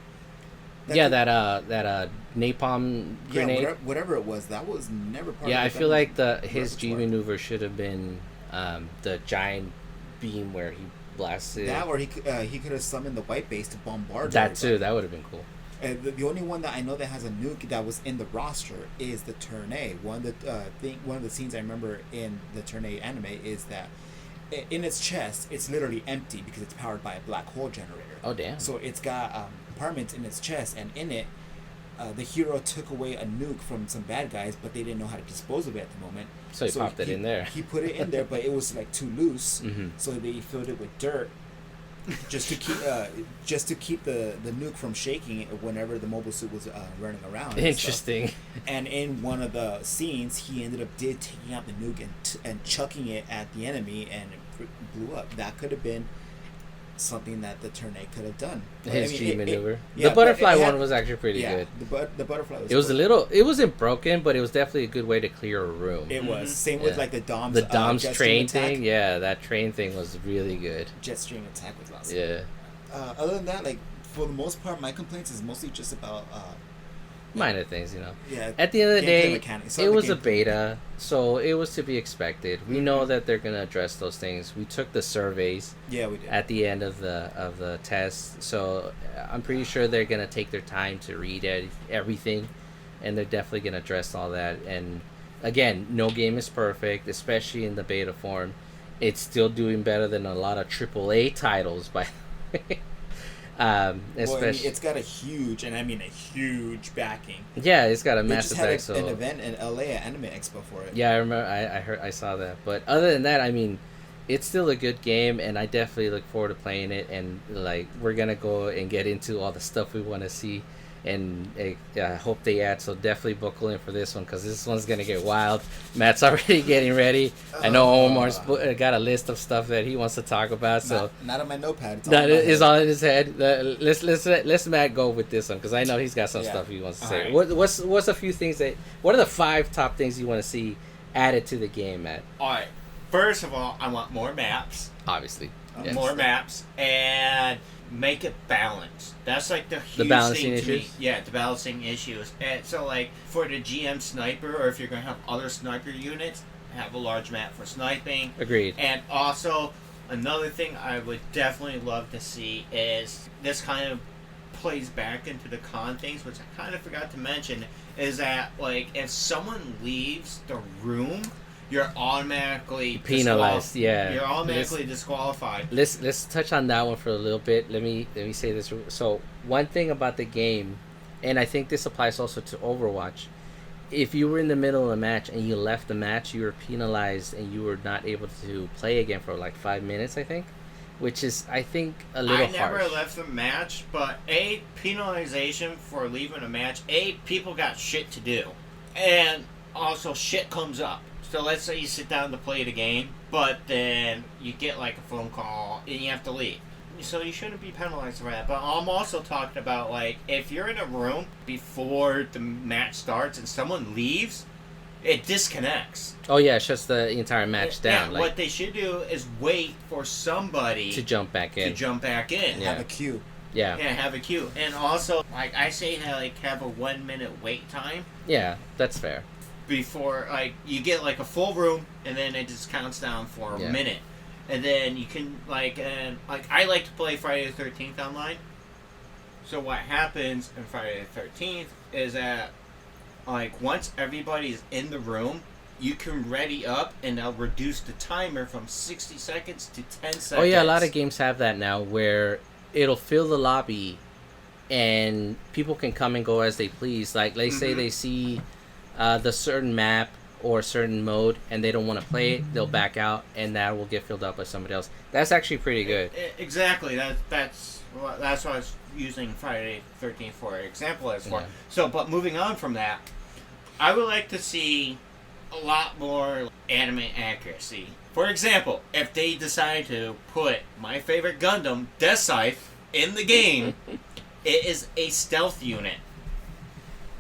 That napalm grenade. Yeah, whatever it was, that was never part. Yeah, of I feel like his G repertoire. maneuver should have been the giant beam where he blasted. That, or he could have summoned the white base to bombard. That everybody. too. That would have been cool. The only one that I know that has a nuke that was in the roster is the Turn A. One of the scenes I remember in the Turn A anime is that in its chest, it's literally empty because it's powered by a black hole generator. Oh damn! So it's got compartments in its chest, and in it, the hero took away a nuke from some bad guys, but they didn't know how to dispose of it at the moment. So he popped it in there. He put it in there, but it was like too loose, Mm-hmm. so they filled it with dirt. Just to keep the nuke from shaking whenever the mobile suit was running around. Interesting. And in one of the scenes, he ended up taking out the nuke and chucking it at the enemy, and it blew up. That could have been something that the Turn A could have done. His G maneuver. The butterfly one was actually pretty good. The butterfly was. It was it wasn't broken, but it was definitely a good way to clear a room. It was same with like the Dom's. The Dom's train attack. thing, yeah, that train thing was really good. Jet stream attack was awesome. Yeah. Other than that, like for the most part, my complaints is mostly just about. Minor things, you know. Yeah. At the end of the day, it was a gameplay. beta, so it was to be expected. We know that they're gonna address those things. We took the surveys. Yeah, we did. At the end of the test, so I'm pretty sure they're gonna take their time to read everything, and they're definitely gonna address all that. And again, no game is perfect, especially in the beta form. It's still doing better than a lot of AAA titles, by the way. Especially, it's got a huge huge backing. Yeah, it's got a They massive just had back. an event in LA at Anime Expo for it. Yeah, I remember. I saw that. But other than that, I mean, it's still a good game, and I definitely look forward to playing it. And like, we're gonna go and get into all the stuff we want to see, and I hope they add. So definitely buckle in for this one, because this one's gonna get wild. Matt's already getting ready. I know Omar's got a list of stuff that he wants to talk about. So not on my notepad. that is all in his head. Let's Matt go with this one, because I know he's got some stuff he wants to say. Right. What's a few things what are the 5 top things you want to see added to the game, Matt? All right. First of all, I want more maps. Obviously, yes. More maps, and make it balanced. That's like the huge balancing thing to me. issues? Yeah, the balancing issues. And so like for the GM sniper, or if you're gonna have other sniper units, have a large map for sniping. Agreed. And also, another thing I would definitely love to see is this kind of plays back into the con things, which I kind of forgot to mention, is that, like, if someone leaves the room, you're automatically penalized. Yeah, you're automatically disqualified. Let's touch on that one for a little bit. Let me say this. So one thing about the game, and I think this applies also to Overwatch, if you were in the middle of a match and you left the match, you were penalized and you were not able to play again for like 5 minutes, I think, which is, I think, a little harsh. I never left the match, but penalization for leaving a match, people got shit to do, and also shit comes up. So let's say you sit down to play the game, but then you get like a phone call and you have to leave. So you shouldn't be penalized for that. But I'm also talking about, like, if you're in a room before the match starts and someone leaves, it disconnects. Oh yeah, it shuts the entire match down. Yeah, like, what they should do is wait for somebody to jump back in. Yeah. Have a queue. Yeah. Yeah, have a queue. And also, like I say, have a 1 minute wait time. Yeah, that's fair. Before, like, you get like a full room, and then it just counts down for a minute, and then you can like I like to play Friday the 13th online. So what happens in Friday the 13th is that, like, once everybody's in the room, you can ready up, and they'll reduce the timer from 60 seconds to 10 seconds. Oh yeah, a lot of games have that now, where it'll fill the lobby, and people can come and go as they please. Like, let's say they see the certain map or certain mode and they don't want to play it, they'll back out, and that will get filled up by somebody else. That's actually pretty good. Exactly. That's what I was using Friday 13th for example as for. Yeah. So, but moving on from that, I would like to see a lot more anime accuracy. For example, if they decide to put my favorite Gundam, Death Scythe, in the game, it is a stealth unit.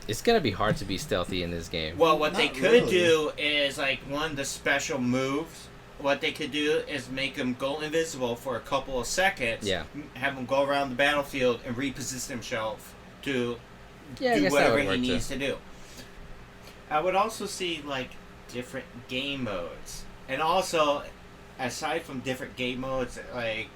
It's gonna be hard to be stealthy in this game. Well, what Not they could really. do is, like, one of the special moves, what they could do is make him go invisible for a couple of seconds. Yeah. Have him go around the battlefield and reposition himself to Yeah, I do guess that whatever would he work needs too. to do. I would also see, like, different game modes. And also, aside from different game modes, like,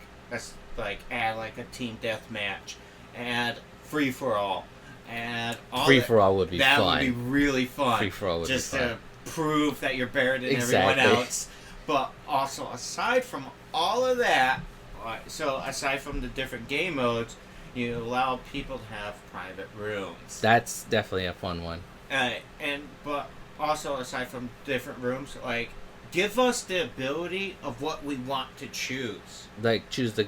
add, like, a team deathmatch, add free-for-all, and all Free for all would be that fun. would be really fun. Free for all would just be fun. to prove that you're better than Exactly. everyone else. But also, aside from all of that, so aside from the different game modes, you allow people to have private rooms. That's definitely a fun one. But also, aside from different rooms, like, give us the ability of what we want to choose. Like, choose the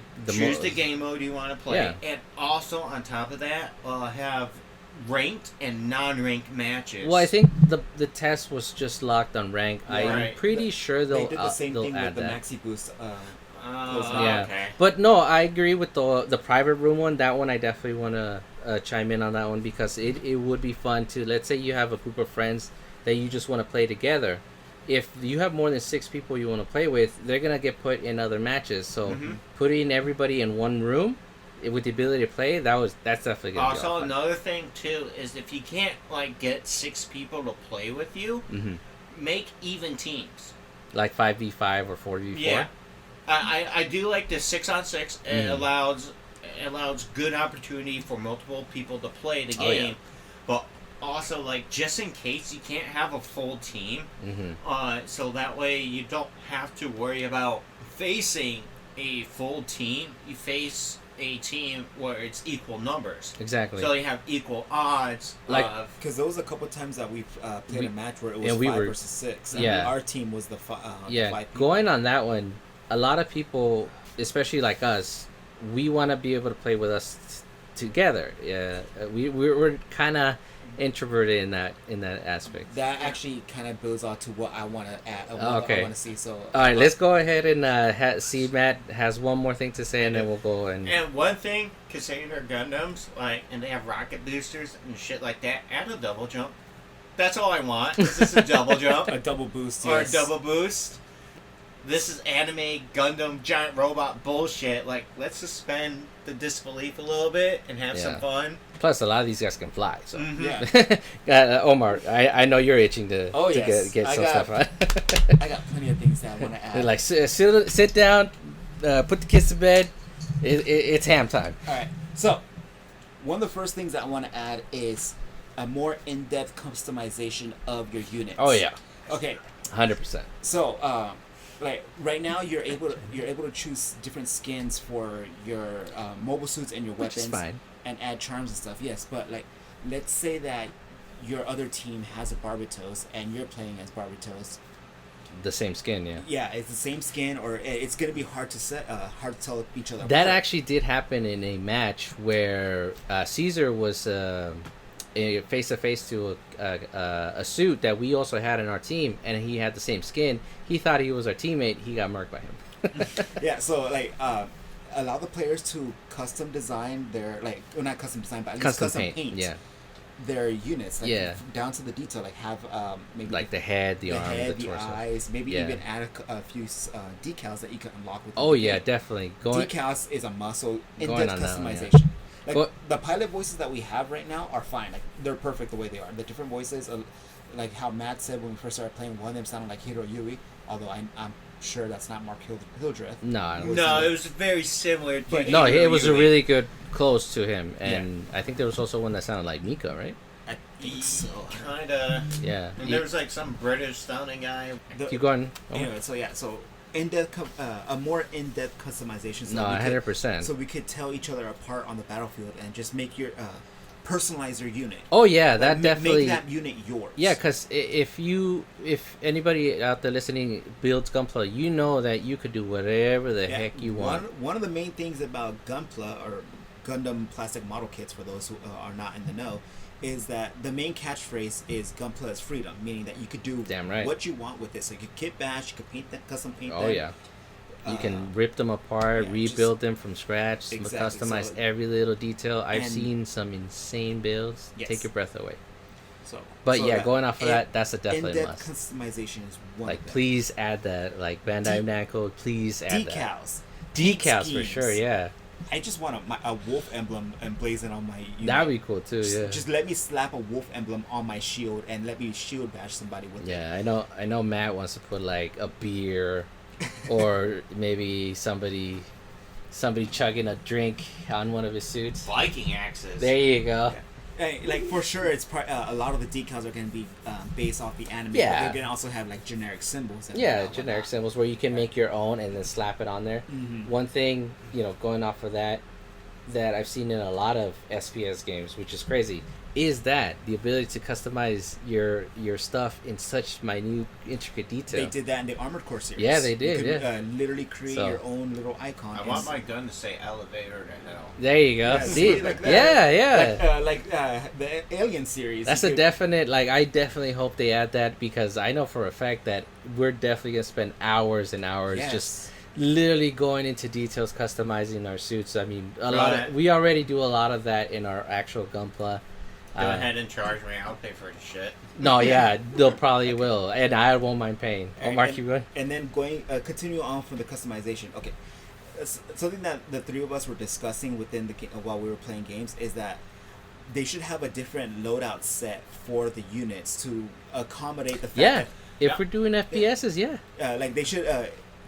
game mode you want to play, Yeah. and also on top of that, have ranked and non-ranked matches. Well, I think the test was just locked on rank. Yeah. I'm Right. pretty sure They they'll did the same they'll thing with add the that. Maxi Boost. Yeah. Okay. But no, I agree with the private room one. That one I definitely want to chime in on that one, because it would be fun to, let's say you have a group of friends that you just want to play together. If you have more than 6 people you want to play with, they're gonna get put in other matches. So putting everybody in one room with the ability to play, that's definitely gonna be Also, fun. another thing too is if you can't, like, get 6 people to play with you, make even teams. Like 5v5 or 4v4. Yeah, I do like the 6-on-6. It allows good opportunity for multiple people to play the Oh, yeah. game, but also, like, just in case you can't have a full team, so that way you don't have to worry about facing a full team. You face a team where it's equal numbers. Exactly. So you have equal odds. Like- Because there was a couple times that we played a match where it was and we 5 were- versus 6. And yeah. our team was the 5 people. Going on that one, a lot of people, especially like us, we want to be able to play with us together. Yeah, we're kind of introverted in that aspect. That actually kind of builds on to what I want to add. Okay. I want to see. So All right, let's go ahead and see Matt has one more thing to say, and then we'll go and. And one thing, considering they're Gundams, like, and they have rocket boosters and shit like that, add a double jump. That's all I want. Is just a double jump a double boost. or a Yes. double boost. this is anime Gundam giant robot bullshit. Like, let's suspend the disbelief a little bit and have some fun. Plus, a lot of these guys can fly. So, Yeah. Omarr, I know you're itching to get some stuff on. I got plenty of things that I want to add. Like, sit down, put the kids to bed. It's ham time. All right. So, one of the first things that I want to add is a more in-depth customization of your units. Oh yeah. Okay. 100%. So, like right now, you're able to choose different skins for your mobile suits and your Which weapons, is fine. and add charms and stuff. Yes, but like, let's say that your other team has a Barbatos and you're playing as Barbatos. The same skin, yeah. Yeah, it's the same skin, or it's gonna be hard to tell each other. That apart. actually did happen in a match where Caesar was face to face to a suit that we also had in our team, and he had the same skin. He thought he was our teammate. He got murked by him. Yeah, so like allow the players to custom design their not custom design, but at least custom paint. Yeah. Their units, like Yeah. down to the detail, like have maybe Like the head, the arms, the torso. eyes, maybe Yeah. even add a few decals that you can unlock with. Oh the yeah, game. definitely. Decals is a muscle in going depth on that one, customization. Like But- the pilot voices that we have right now are fine. Like they're perfect the way they are. The different voices, like how Matt said when we first started playing, one of them sounded like Hiro Yui, although I'm sure that's not Mark Hildreth. No, I don't No, it was very similar to. But- No, Hiro it was a Yui. really good close to him, and I think there was also one that sounded like Mika, right? I think so. Kinda. Yeah. And there was like some British sounding guy. Keep going. Oh. Anyway, so a more in-depth customization. So No, we could- 100%. So we could tell each other apart on the battlefield and just make your personalize your unit. Oh yeah, Like, that definitely. make that unit yours. Yeah, because if anybody out there listening builds Gunpla, you know that you could do whatever the heck you want. One of the main things about Gunpla or Gundam plastic model kits, for those who are not in the know, is that the main catchphrase is Gunpla is freedom, meaning that you could do Damn right. what you want with this. So you could kit bash, you could paint them, custom paint Oh them. yeah. You can rip them apart, yeah, rebuild them from scratch, Exactly, customize so- every little detail. I've and- seen some insane builds. Yes. Take your breath away. So, But so yeah, that going off of that, that's a definitely in-depth must. customization is one Like, of them. please add that. Like Bandai Namco, please add that. Decals. Decals for schemes. sure. Yeah, I just want a wolf emblem emblazoned on my unit. that'd be cool too. Yeah. Just let me slap a wolf emblem on my shield and let me shield bash somebody with it. Yeah, I know. Matt wants to put like a beer, or maybe somebody chugging a drink on one of his suits. Viking axes. There you go. Hey, like for sure, it's a lot of the decals are going to be based off the anime. Yeah. But they're going to also have like generic symbols. And Yeah, whatnot. generic symbols where you can make your own and then slap it on there. Mhm. One thing, going off of that I've seen in a lot of SPS games, which is crazy, is that the ability to customize your stuff in such minute, intricate detail. They did that in the Armored Core series. Yeah, they did, You could, yeah. literally create So- your own little icon. I want my gun to say elevator to hell. There you go. Yeah, See, like that. yeah. like the Alien series. That's you a could- definite, like, I definitely hope they add that, because I know for a fact that we're definitely going to spend hours and hours Yes. just literally going into details, customizing our suits. I mean, Right. we already do a lot of that in our actual Gunpla. Go ahead and charge me. I'll pay for the shit. No, yeah, they'll probably will, and I won't mind paying. Oh, Mark, you good? And then continue on from the customization. Okay, something that the three of us were discussing within the while we were playing games is that they should have a different loadout set for the units to accommodate the fact Yeah, that if we're doing FPSs, yeah. like they should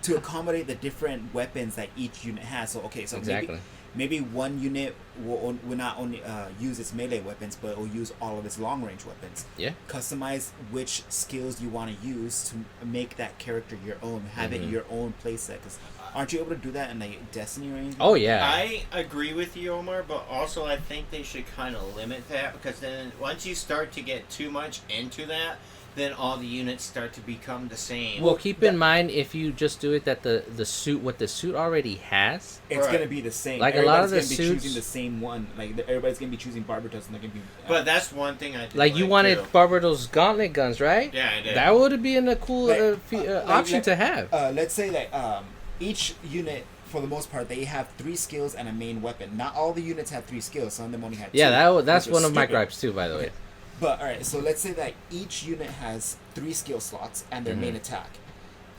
to accommodate the different weapons that each unit has. So okay, so Exactly. maybe one unit will not only use its melee weapons, but will use all of its long range weapons. Yeah. Customize which skills you want to use to make that character your own. Have it your own playset. Because aren't you able to do that in like Destiny or anything? Oh, yeah. I agree with you, Omar, but also I think they should kind of limit that, because then once you start to get too much into that, then all the units start to become the same. Well, keep in mind, if you just do it that the suit, what the suit already has, It's Right. gonna be the same. Like, a lot of the Everybody's gonna be suits- choosing the same one. Like everybody's gonna be choosing Barbatos, and they're gonna be. But that's one thing I did like you wanted too. Barbados gauntlet guns, right? Yeah, I did. That would have been a cool Like, option to have. Let's say that each unit, for the most part, they have 3 skills and a main weapon. Not all the units have 3 skills. Some of them only have 2. Yeah, that's which is one of my stupid. gripes too, by the way. Okay. But alright, so let's say that each unit has 3 skill slots and their main attack.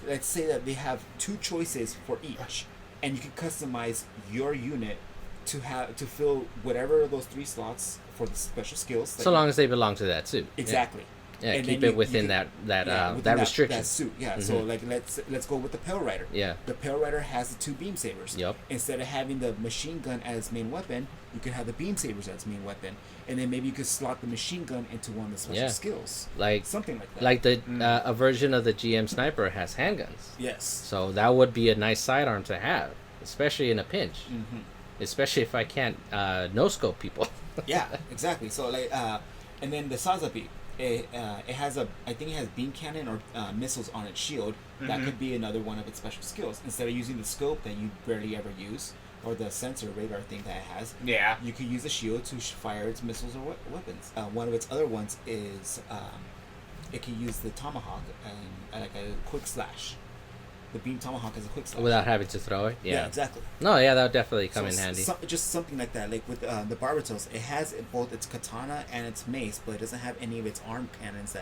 let's say that they have 2 choices for each, and you can customize your unit to fill whatever of those 3 slots for the special skills. So long as they belong to that suit. Exactly. Yeah, And keep then it within that restriction. That suit. Yeah. So like let's go with the Pale Rider. Yeah. The Pale Rider has the 2 beam sabers. Yep. Instead of having the machine gun as main weapon, you could have the beam sabers as main weapon, and then maybe you could slot the machine gun into one of the special skills. Like something like that. Like the a version of the GM sniper has handguns. Yes. So that would be a nice sidearm to have, especially in a pinch. Mm-hmm. Especially if I can't no scope people. Yeah, exactly. So like, and then the Sazabi, I think it has beam cannon or missiles on its shield. That could be another one of its special skills. Instead of using the scope that you barely ever use, or the sensor radar thing that it has, you could use the shield to fire its missiles or weapons. One of its other ones is it can use the tomahawk and like a quick slash. The beam tomahawk is a quick slash. Without having to throw it? Yeah, exactly. No, yeah, that would definitely come in handy. Just something like that. Like with the Barbatos, it has both its katana and its mace, but it doesn't have any of its arm cannons.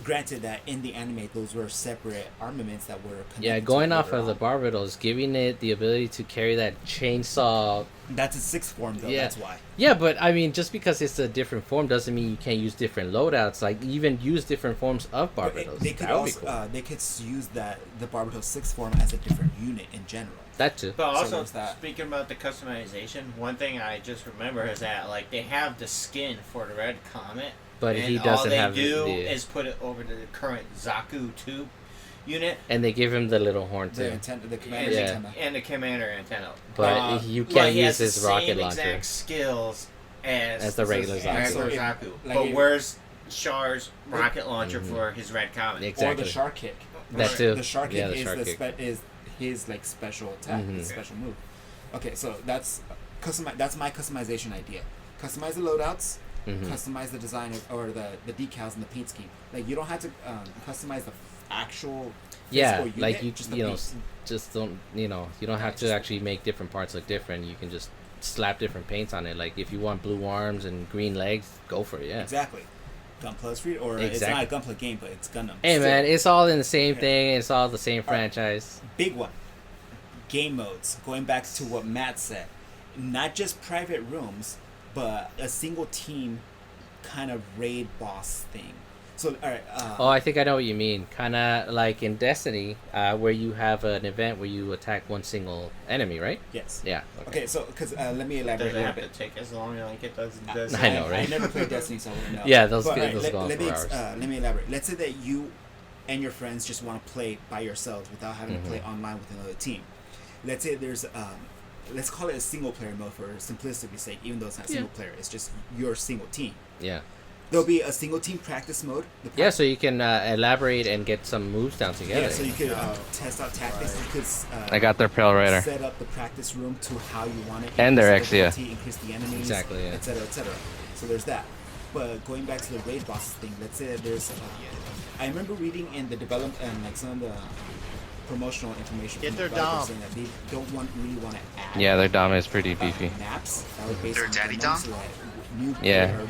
Granted that in the anime, those were separate armaments that were connected. Yeah, going off of the Barbatos, giving it the ability to carry that chainsaw. That's its 6th form, though. Yeah. That's why. Yeah, but I mean, just because it's a different form doesn't mean you can't use different loadouts. Like even use different forms of Barbatos. They could also they could use the Barbatos 6th form as a different unit in general. That too. But also, speaking about the customization, one thing I just remember is that like they have the skin for the Red Comet, but and he doesn't have. All they do is put it over to the current Zaku 2 unit, and they give him the little horn too. The commander antenna. And the commander antenna. But you can't use his rocket launcher. Exact skills as the regular Zaku. But where's Char's rocket launcher for his Red Comet? Exactly. Or the Char kick. That too. The Char kick is his like special attack, his special move. Okay, so that's my customization idea. Customize the loadouts. Customize the design or the decals and the paint scheme. Like you don't have to customize the actual unit, like you don't have to actually make different parts look different. You can just slap different paints on it. Like if you want blue arms and green legs, go for it. Yeah, exactly. Gunpla Street, or it's not a Gunpla game, but it's Gundam. Hey man, it's all in the same thing. It's all the same franchise. Big one. Game modes. Going back to what Matt said, not just private rooms, but a single team kind of raid boss thing. So, all right. I think I know what you mean. Kind of like in Destiny, where you have an event where you attack one single enemy, right? Yes. Yeah. Okay, so, because let me elaborate a little bit. Does it bit. have to take as long like it does in Destiny? I know, right? I never played Destiny, so I wouldn't know. Yeah, those go on let for hours. Let me elaborate. Let's say that you and your friends just want to play by yourselves without having to play online with another team. Let's say there's let's call it a single player mode for simplicity's sake, even though it's not single player. It's just your single team. Yeah. There'll be a single team practice mode. So you can elaborate and get some moves down together. Yeah, so you could test out tactics. You could. I got their Pale Rider. Set up the practice room to how you want it. And their Exia. Increase the enemies. Exactly. Yeah. Etc. Etc. So there's that. But going back to the raid bosses thing, let's say that there's. I remember reading in the development and like some of the promotional information. Get from their the dom. saying that they don't really want to add. Yeah, their dom is pretty beefy. Maps that were based Their on daddy Gundam, dom? so that new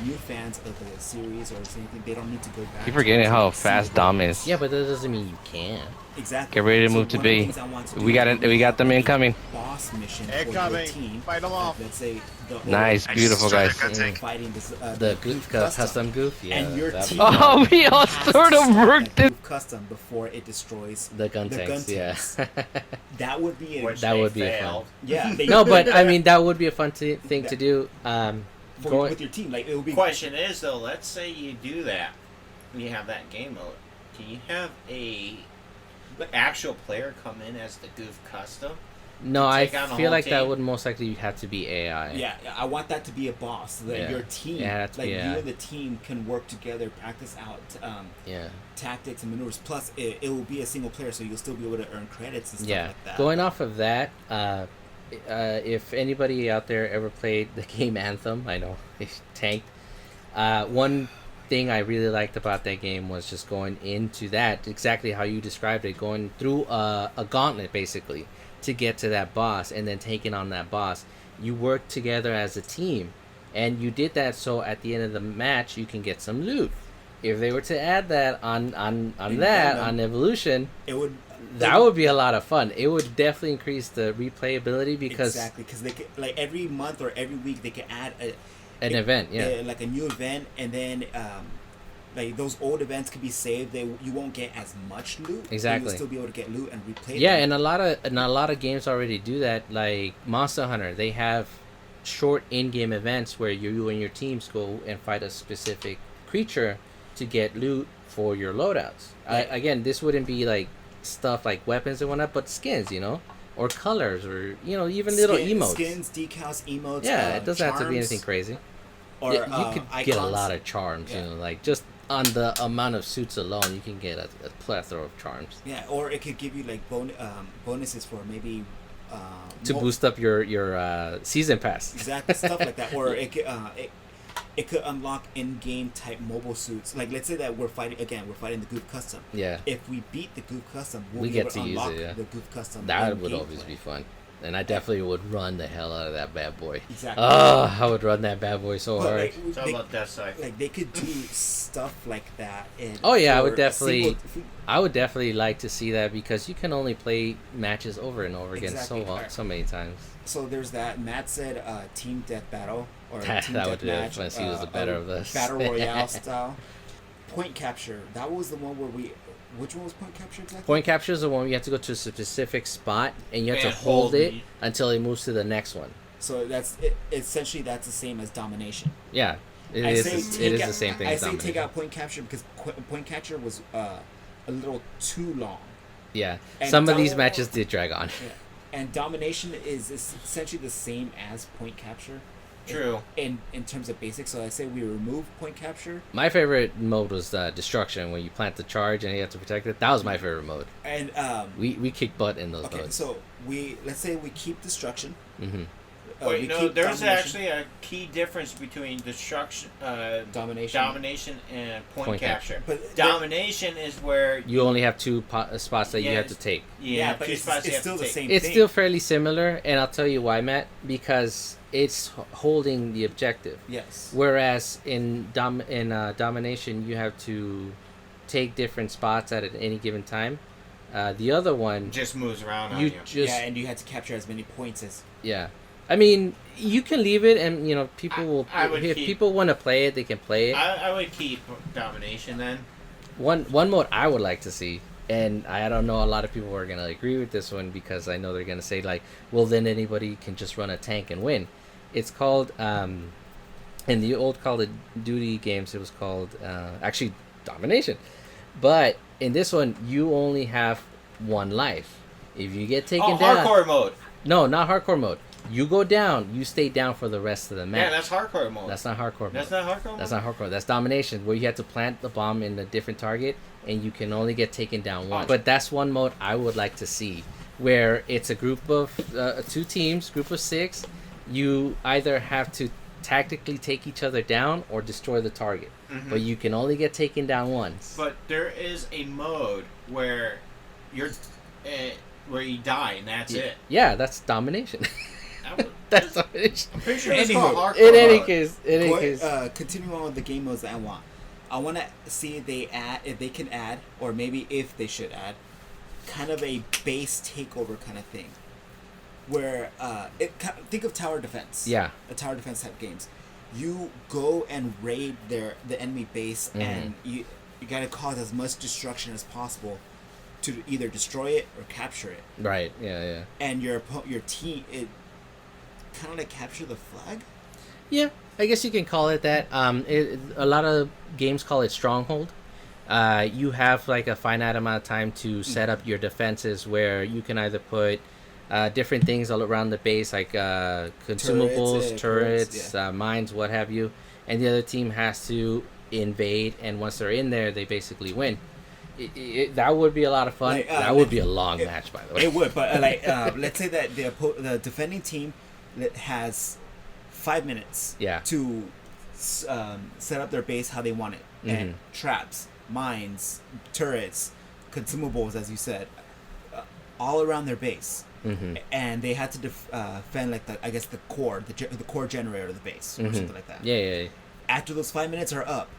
new fans of the series or anything, they don't need to go back. Keep forgetting to how see fast the dom videos. is. Yeah, but that doesn't mean you can. Exactly. Get ready to So move to one of the B. things I want to do We is got them a incoming. Boss mission for your Incoming. team. Fight them off. Let's say the Nice, I beautiful just guys. destroyed their fighting this, The goof custom goof. Yeah. and your that- team Oh, we all has sort to of stop worked that it. goof custom before it destroys The gun tanks. Yeah. That would be Which That they would be a failed. yeah. No, but I mean that would be a fun thing to do. with your team, like it would be. Question is though, let's say you do that, you have that game mode. Can you have a actual player come in as the goof custom? No, I Take on the feel whole like that team? would most likely have to be AI. Yeah, I want that to be a boss. That Yeah. your team, Yeah, that's- like yeah. you and the team, can work together, practice out Yeah. tactics and maneuvers. Plus, it will be a single player, so you'll still be able to earn credits and stuff Yeah. like that. Going off of that, if anybody out there ever played the game Anthem, I know it's tanked. One thing I really liked about that game was just going into that, exactly how you described it, going through a gauntlet basically to get to that boss and then taking on that boss. You work together as a team, and you did that so at the end of the match you can get some loot. If they were to add that on In that Gundam, on Evolution, it would That would be a lot of fun. It would definitely increase the replayability because exactly, because they could, like, every month or every week they could add an event, like a new event, and then like those old events could be saved. You won't get as much loot. Exactly. You'll still be able to get loot and replay. Yeah, them. and a lot of games already do that. Like Monster Hunter, they have short in-game events where you and your teams go and fight a specific creature to get loot for your loadouts. Right. Again, this wouldn't be like stuff like weapons and whatnot, but skins, or colors, or even little emotes. Skins, decals, emotes. Yeah, it doesn't have to be charms, anything crazy. Or You could get a icons. lot of charms, Yeah. like just on the amount of suits alone, you can get a plethora of charms Yeah, or it could give you like bonuses for maybe to boost up your season pass. exactly stuff like that. Or it could unlock in-game type mobile suits. Like, let's say that we're fighting the Goof Custom. Yeah, If we beat the Goof Custom, we'll we be get able to use unlock it. Yeah, the Goof Custom. that in would gameplay. always be fun, and I definitely would run the hell out of that bad boy. Exactly. Oh, I would run that bad boy so But, hard. like, It's all about Death Side. like they could do stuff like that. Oh, yeah, I would for a definitely- single- I would definitely like to see that because you can only play matches over and over again Exactly. so many times. So there's that. Matt said Team Death Battle or That Team would Death be Match. fun. He was the better of this. Battle Royale style. Point capture. That was the one where we. Which one was point capture exactly? Point capture is the one where you have to go to a specific spot and you have to And hold hold it it. until it moves to the next one. So that's it, essentially that's the same as domination. Yeah, it I is. say It take is out- the same thing. I as say take domination. out point capture because point capture was a little too long. Yeah, and some of these dom- matches did drag on. Yeah. And domination is essentially the same as point capture. True. In terms of basics, so I say we remove point capture, My favorite mode was destruction, when you plant the charge and you have to protect it. That was my favorite mode. and We kick butt in those okay, modes. so let's say we keep destruction. Mm-hmm. Wait, we no, keep there's domination, actually a key difference between destruction, domination, and point capture. But Domination is where You only have two spots that you have Yes. to take. yeah, but two it's spots you have still to the take. same It's thing. still fairly similar, and I'll tell you why, Matt. Because it's holding the objective. Yes. Whereas in domination, you have to take different spots at any given time. The other one, Just moves around on you you. just Yeah, and you had to capture as many points as. yeah. I mean, you can leave it, and people will. I would if keep- people want to play it, they can play it. I would keep domination then. One mode I would like to see, and I don't know, a lot of people are gonna agree with this one because I know they're gonna say like, well, then anybody can just run a tank and win. It's called in the old Call of Duty games, it was called actually domination, but in this one you only have one life. If you get taken down, hardcore mode. no, not hardcore mode. You go down, you stay down for the rest of the match. Yeah, that's hardcore mode. That's not hardcore mode. That's not hardcore mode. That's not hardcore. That's domination, where you have to plant the bomb in a different target, and you can only get taken down once. But that's one mode I would like to see, where it's a group of 2 teams, group of 6. You either have to tactically take each other down or destroy the target, but you can only get taken down once. But there is a mode where you're where you die and that's it. Yeah, that's domination. That's domination. I'm pretty sure it's called Anywho, hardcore In any mode. case, Continuing on with the game modes that I want. I want to see if they can add, or maybe if they should add, kind of a base takeover kind of thing, where think of tower defense. Yeah. A tower defense type games. You go and raid the enemy base, and you gotta cause as much destruction as possible to either destroy it or capture it. Right. Yeah. And your team, it kind of like capture the flag. Yeah, I guess you can call it that. A lot of games call it stronghold. You have like a finite amount of time to set up your defenses, where you can either put different things all around the base, like consumables, turrets, mines, what have you, and the other team has to invade. And once they're in there, they basically win. That would be a lot of fun. That would be a long match, by the way. It would, but let's say that the defending team has 5 minutes to set up their base how they want it, and traps, mines, turrets, consumables, as you said, all around their base, and they had to defend like the core generator of the base or something like that. Yeah. After those 5 minutes are up,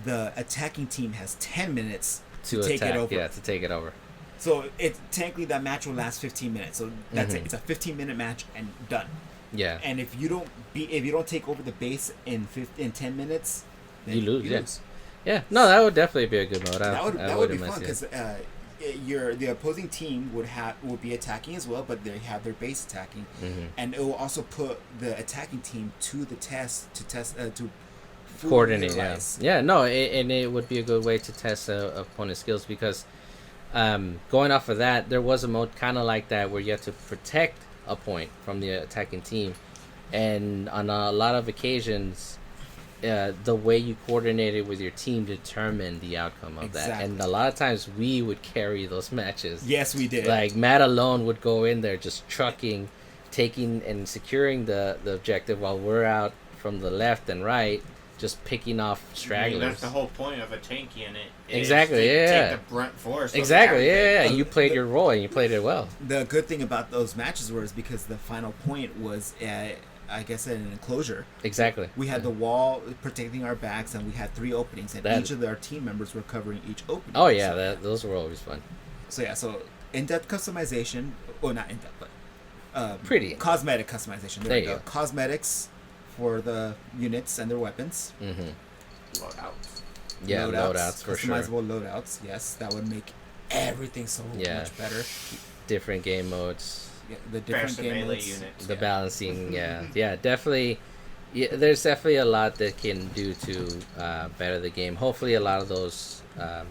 the attacking team has 10 minutes to take attack, it over. Yeah, to take it over. So technically that match will last 15 minutes. So that's it. It's a 15-minute match and done. Yeah. And if you don't take over the base in 10 minutes, then you lose. Yeah. No, that would definitely be a good mode. That would be fun because the opposing team would be attacking as well, but they have their base attacking, and it will also put the attacking team to the test to coordinate. Yeah. No, and it would be a good way to test opponent's skills because going off of that, there was a mode kind of like that where you have to protect a point from the attacking team, and on a lot of occasions the way you coordinated with your team determined the outcome of that. And a lot of times we would carry those matches. Yes, we did. Like Matt alone would go in there just trucking, taking and securing the objective while we're out from the left and right just picking off stragglers. That's the whole point of a tank unit. Exactly, Take the brunt force. Exactly, yeah. You played your role and you played it well. The good thing about those matches was because the final point was, I guess, an enclosure. Exactly. We had the wall protecting our backs, and we had 3 openings, and each of our team members were covering each opening. Oh yeah, those were always fun. So in-depth customization, or not in-depth, but pretty cosmetic customization. There you go. Cosmetics for the units and their weapons. Loadouts. Yeah, loadouts for sure. Customizable loadouts. Yes, that would make everything so much better. Different game modes. Yeah, the different game modes. Units. The balancing. Yeah, definitely. Yeah, there's definitely a lot that can do to better the game. Hopefully, a lot of those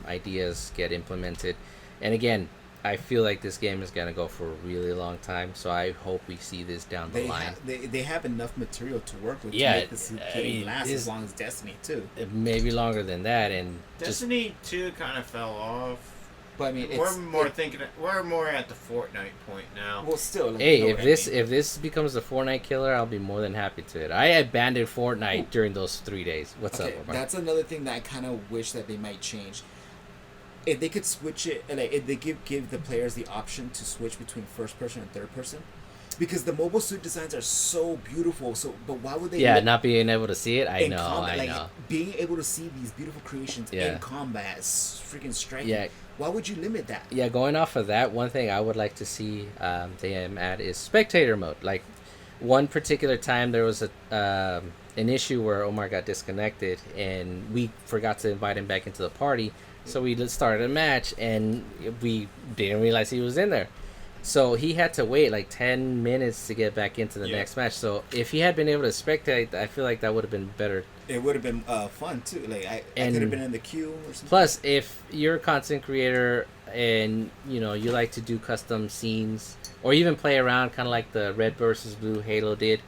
ideas get implemented. And again, I feel like this game is gonna go for a really long time, so I hope we see this down the line. They have enough material to work with to make this game last as long as Destiny 2. Maybe longer than that, and Destiny 2 kind of fell off. But I mean, we're more at the Fortnite point now. Well, still. Hey, if this becomes the Fortnite killer, I'll be more than happy to it. I abandoned Fortnite during those 3 days. What's up, Omarr? That's another thing that I kind of wish that they might change. If they could switch it, like if they give the players the option to switch between first person and third person, because the mobile suit designs are so beautiful. But why would they? Yeah, not being able to see it. I know. Combat, being able to see these beautiful creations in combat is freaking striking. Yeah. Why would you limit that? Yeah, going off of that, one thing I would like to see them add is spectator mode. Like one particular time, there was an issue where Omarr got disconnected, and we forgot to invite him back into the party. So we started a match, and we didn't realize he was in there. So he had to wait like 10 minutes to get back into the next match. So if he had been able to spectate, I feel like that would have been better. It would have been fun, too. Like I could have been in the queue or something. Plus, if you're a content creator and, you like to do custom scenes or even play around kind of like the Red versus Blue Halo did,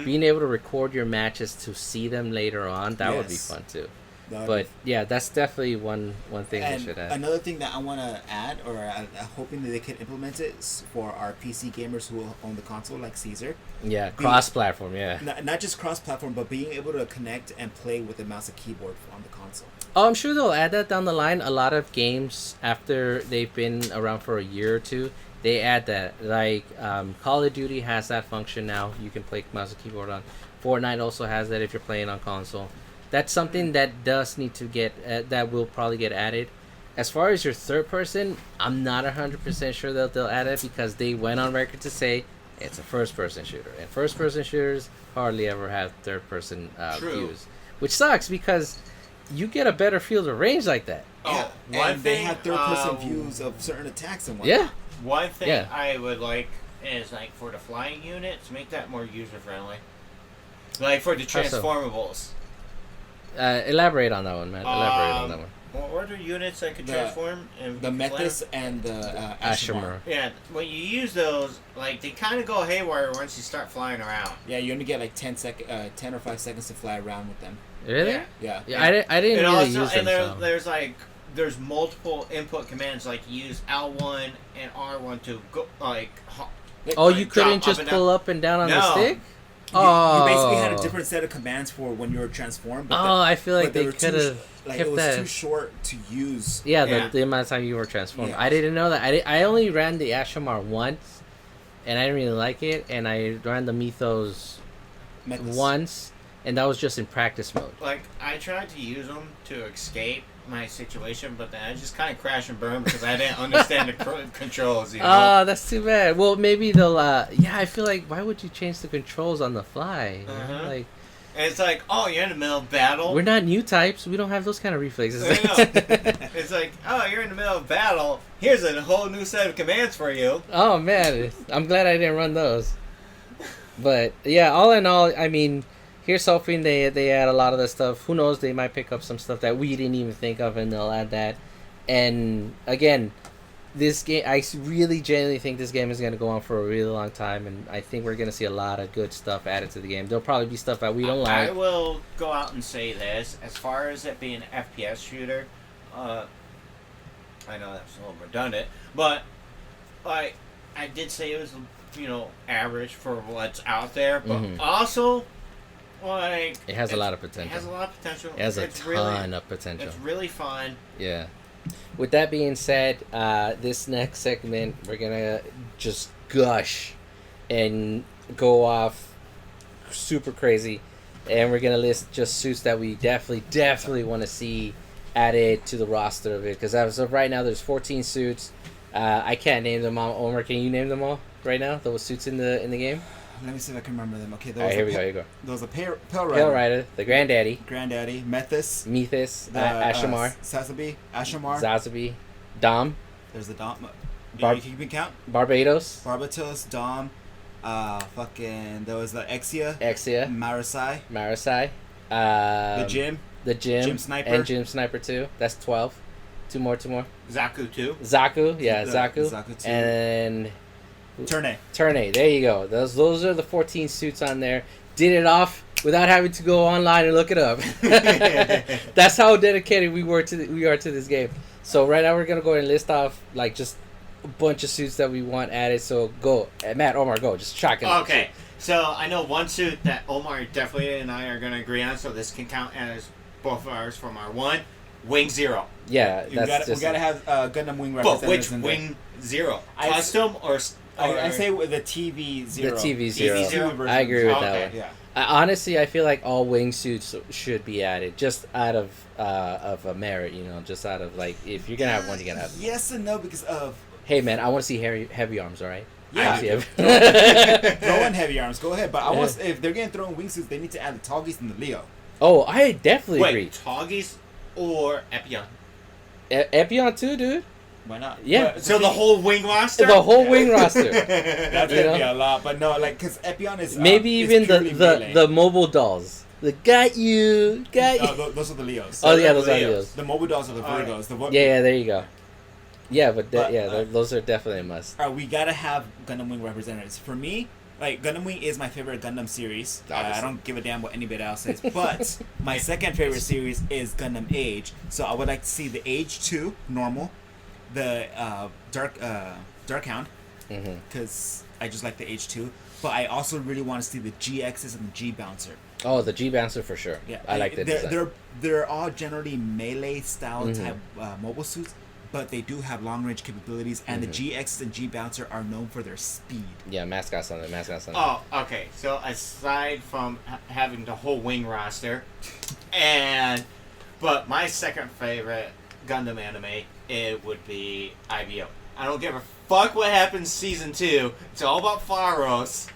being able to record your matches to see them later on, that would be fun, too. But yeah, that's definitely one thing they should add. Another thing that I want to add, or I'm hoping that they could implement it for our PC gamers who own the console, like Caesar. Yeah, cross-platform. Yeah. Not just cross-platform, but being able to connect and play with a mouse and keyboard on the console. Oh, I'm sure they'll add that down the line. A lot of games after they've been around for a year or two, they add that. Like Call of Duty has that function now. You can play mouse and keyboard on. Fortnite also has that if you're playing on console. That's something that does need to get that will probably get added. As far as your third person, I'm not 100% sure that they'll add it because they went on record to say it's a first person shooter, and first person shooters hardly ever have third person views, which sucks because you get a better field of range like that. Oh, yeah. And they have third person views of certain attacks and whatnot. Yeah. One thing I would like is like for the flying units, make that more user friendly. Like for the transformables. Elaborate on that one, man. Elaborate on that one. What are units that could transform? And the Methus and the Ashamar. Yeah, when you use those, like they kind of go haywire once you start flying around. Yeah, you only get like 10 or 5 seconds to fly around with them. Really? Yeah. I didn't really use them. And there's multiple input commands like use L1 and R1 to go you couldn't just pull up and down on the stick? You basically had a different set of commands for when you were transformed. But I feel like they could have kept it was that. too short to use. Yeah, the amount of time you were transformed. Yeah. I didn't know that. I only ran the Ashamar once, and I didn't really like it. And I ran the Methus once, and that was just in practice mode. Like I tried to use them to escape, my situation, but then I just kind of crashed and burned because I didn't understand the controls. You know? Oh, that's too bad. Well, maybe they'll. Yeah, I feel like why would you change the controls on the fly? You know? Like, and it's like, oh, you're in the middle of battle. We're not new types. We don't have those kind of reflexes. I know. It's like, oh, you're in the middle of battle. Here's a whole new set of commands for you. Oh man, I'm glad I didn't run those. But yeah, all in all, I mean, here's hoping they add a lot of the stuff. Who knows? They might pick up some stuff that we didn't even think of, and they'll add that. And again, this game, I really genuinely think this game is going to go on for a really long time, and I think we're going to see a lot of good stuff added to the game. There'll probably be stuff that we don't like. I will go out and say this. As far as it being an FPS shooter, I know that's a little redundant, but I did say it was, average for what's out there, but also, like... It has a lot of potential. It has a lot of potential. It has a ton of potential. It's really fun. Yeah. With that being said, this next segment, we're going to just gush and go off super crazy. And we're going to list just suits that we definitely want to see added to the roster of it. Because as of right now, there's 14 suits. I can't name them all. Omarr, can you name them all right now? Those suits in the game? Let me see if I can remember them. Okay, all right, here we go. There was a Pale Rider. Pale Rider, the Granddaddy, Methus, Ashimar, Sazabi, Ashimar, Zazabi, Dom. There's the Dom. You can count? Barbados, Dom. There was the Exia, Marasai, the Gym Sniper, and Gym Sniper 2. That's 12. Two more. Zaku 2. Zaku 2. And Turnay, there you go. Those are the 14 suits on there. Did it off without having to go online and look it up. That's how dedicated we are to this game. So right now we're gonna go ahead and list off like just a bunch of suits that we want added. So go, Matt, Omarr, go. Just track it. Okay. So I know one suit that Omarr definitely and I are gonna agree on. So this can count as both of ours from our one. Wing Zero. Yeah, we gotta have Gundam Wing representatives. But which Wing Zero? Custom or I say with the TV Zero. The TV Zero. I agree with that one. Yeah. Honestly, I feel like all wingsuits should be added, just out of a merit, just out of like if you're gonna have one, you're gonna have. Yes and no because of. Hey man, I want to see heavy arms. All right. Yeah. Throw in heavy arms. Go ahead, but I want if they're gonna throw in wingsuits, they need to add the Toggies and the Leo. Oh, I definitely agree. Toggies or Epion. Epion too, dude. Why not? Yeah. So the whole wing roster. The whole wing roster. That's gonna be a lot, but no, like because Epion is maybe even the mobile dolls. The got you. Those are the Leos. Oh yeah, those are Leos. The mobile dolls are the Virgos. Yeah, there you go. Yeah, but those are definitely a must. All right, we gotta have Gundam Wing representatives. For me, like Gundam Wing is my favorite Gundam series. I don't give a damn what anybody else says. But my second favorite series is Gundam Age. So I would like to see the Age 2 normal, the Dark Hound, because I just like the Age 2. But I also really want to see the GXs and the G Bouncer. Oh, the G Bouncer for sure. Yeah, I like that. They're all generally melee style type mobile suits. But they do have long range capabilities, and the GX and G Bouncer are known for their speed. Yeah, mascots on it. Oh, okay. So aside from having the whole wing roster, but my second favorite Gundam anime, it would be IBO. I don't give a fuck what happens season 2. It's all about Faros,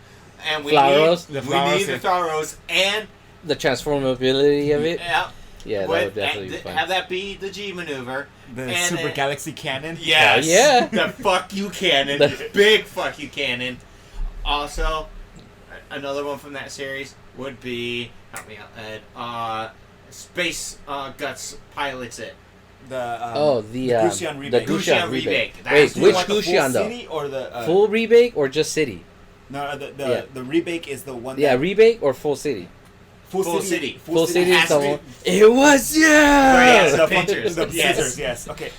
and we need the Faros and the transformability of it. Yeah. Yeah, that would definitely be fun. Have that be the G maneuver. The Super Galaxy Cannon? Yes. Yeah. The fuck you cannon. Big fuck you cannon. Also, another one from that series would be, help me out, Ed, Space Guts pilots it. The Gusion Rebake. Wait, which Gusion though? City or the full Rebake or just City? No, the Rebake is the one. Yeah, Rebake or full City? Full City. Full City is the one. It was the pictures. The scissors, yes. Okay.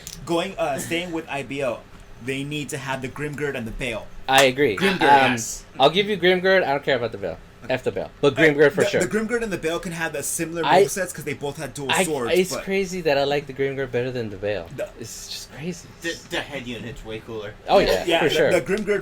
Staying with IBO, they need to have the Grimgird and the Veil. I agree. Grimgird, yes. I'll give you Grimgird. I don't care about the Veil. F the Veil. But Grimgird for sure. The Grimgird and the Veil can have the similar movesets because they both had dual swords. It's crazy that I like the Grimgird better than the Veil. It's just crazy. The head unit's way cooler. Oh yeah, for sure. The Grimgird,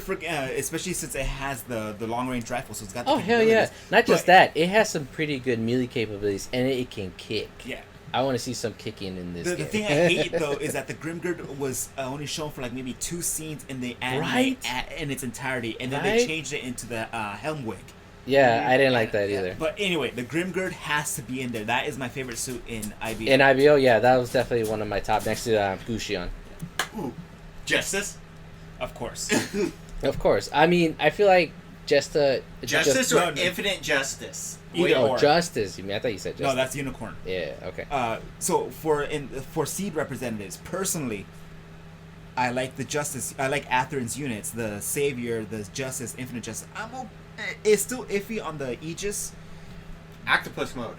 especially since it has the long range rifle, so it's got the hell yeah. Not just that, it has some pretty good melee capabilities, and it can kick. Yeah. I want to see some kicking in this. The thing I hate though is that the Grimgird was only shown for like maybe 2 scenes in the anime in its entirety, and then they changed it into the Helmwig. Yeah, I didn't like that either. But anyway, the Grimgird has to be in there. That is my favorite suit in IBO. In IBO, yeah, that was definitely one of my top next to Gusion. Ooh, Justice. Of course. Of course. I mean, I feel like Justice just, or Infinite Justice. Either or. Justice. You mean? I thought you said Justice. No, that's Unicorn. Yeah. Okay. So for Seed representatives, personally, I like the Justice. I like Atherin's units, the Savior, the Justice, Infinite Justice. It's still iffy on the Aegis, Octopus mode.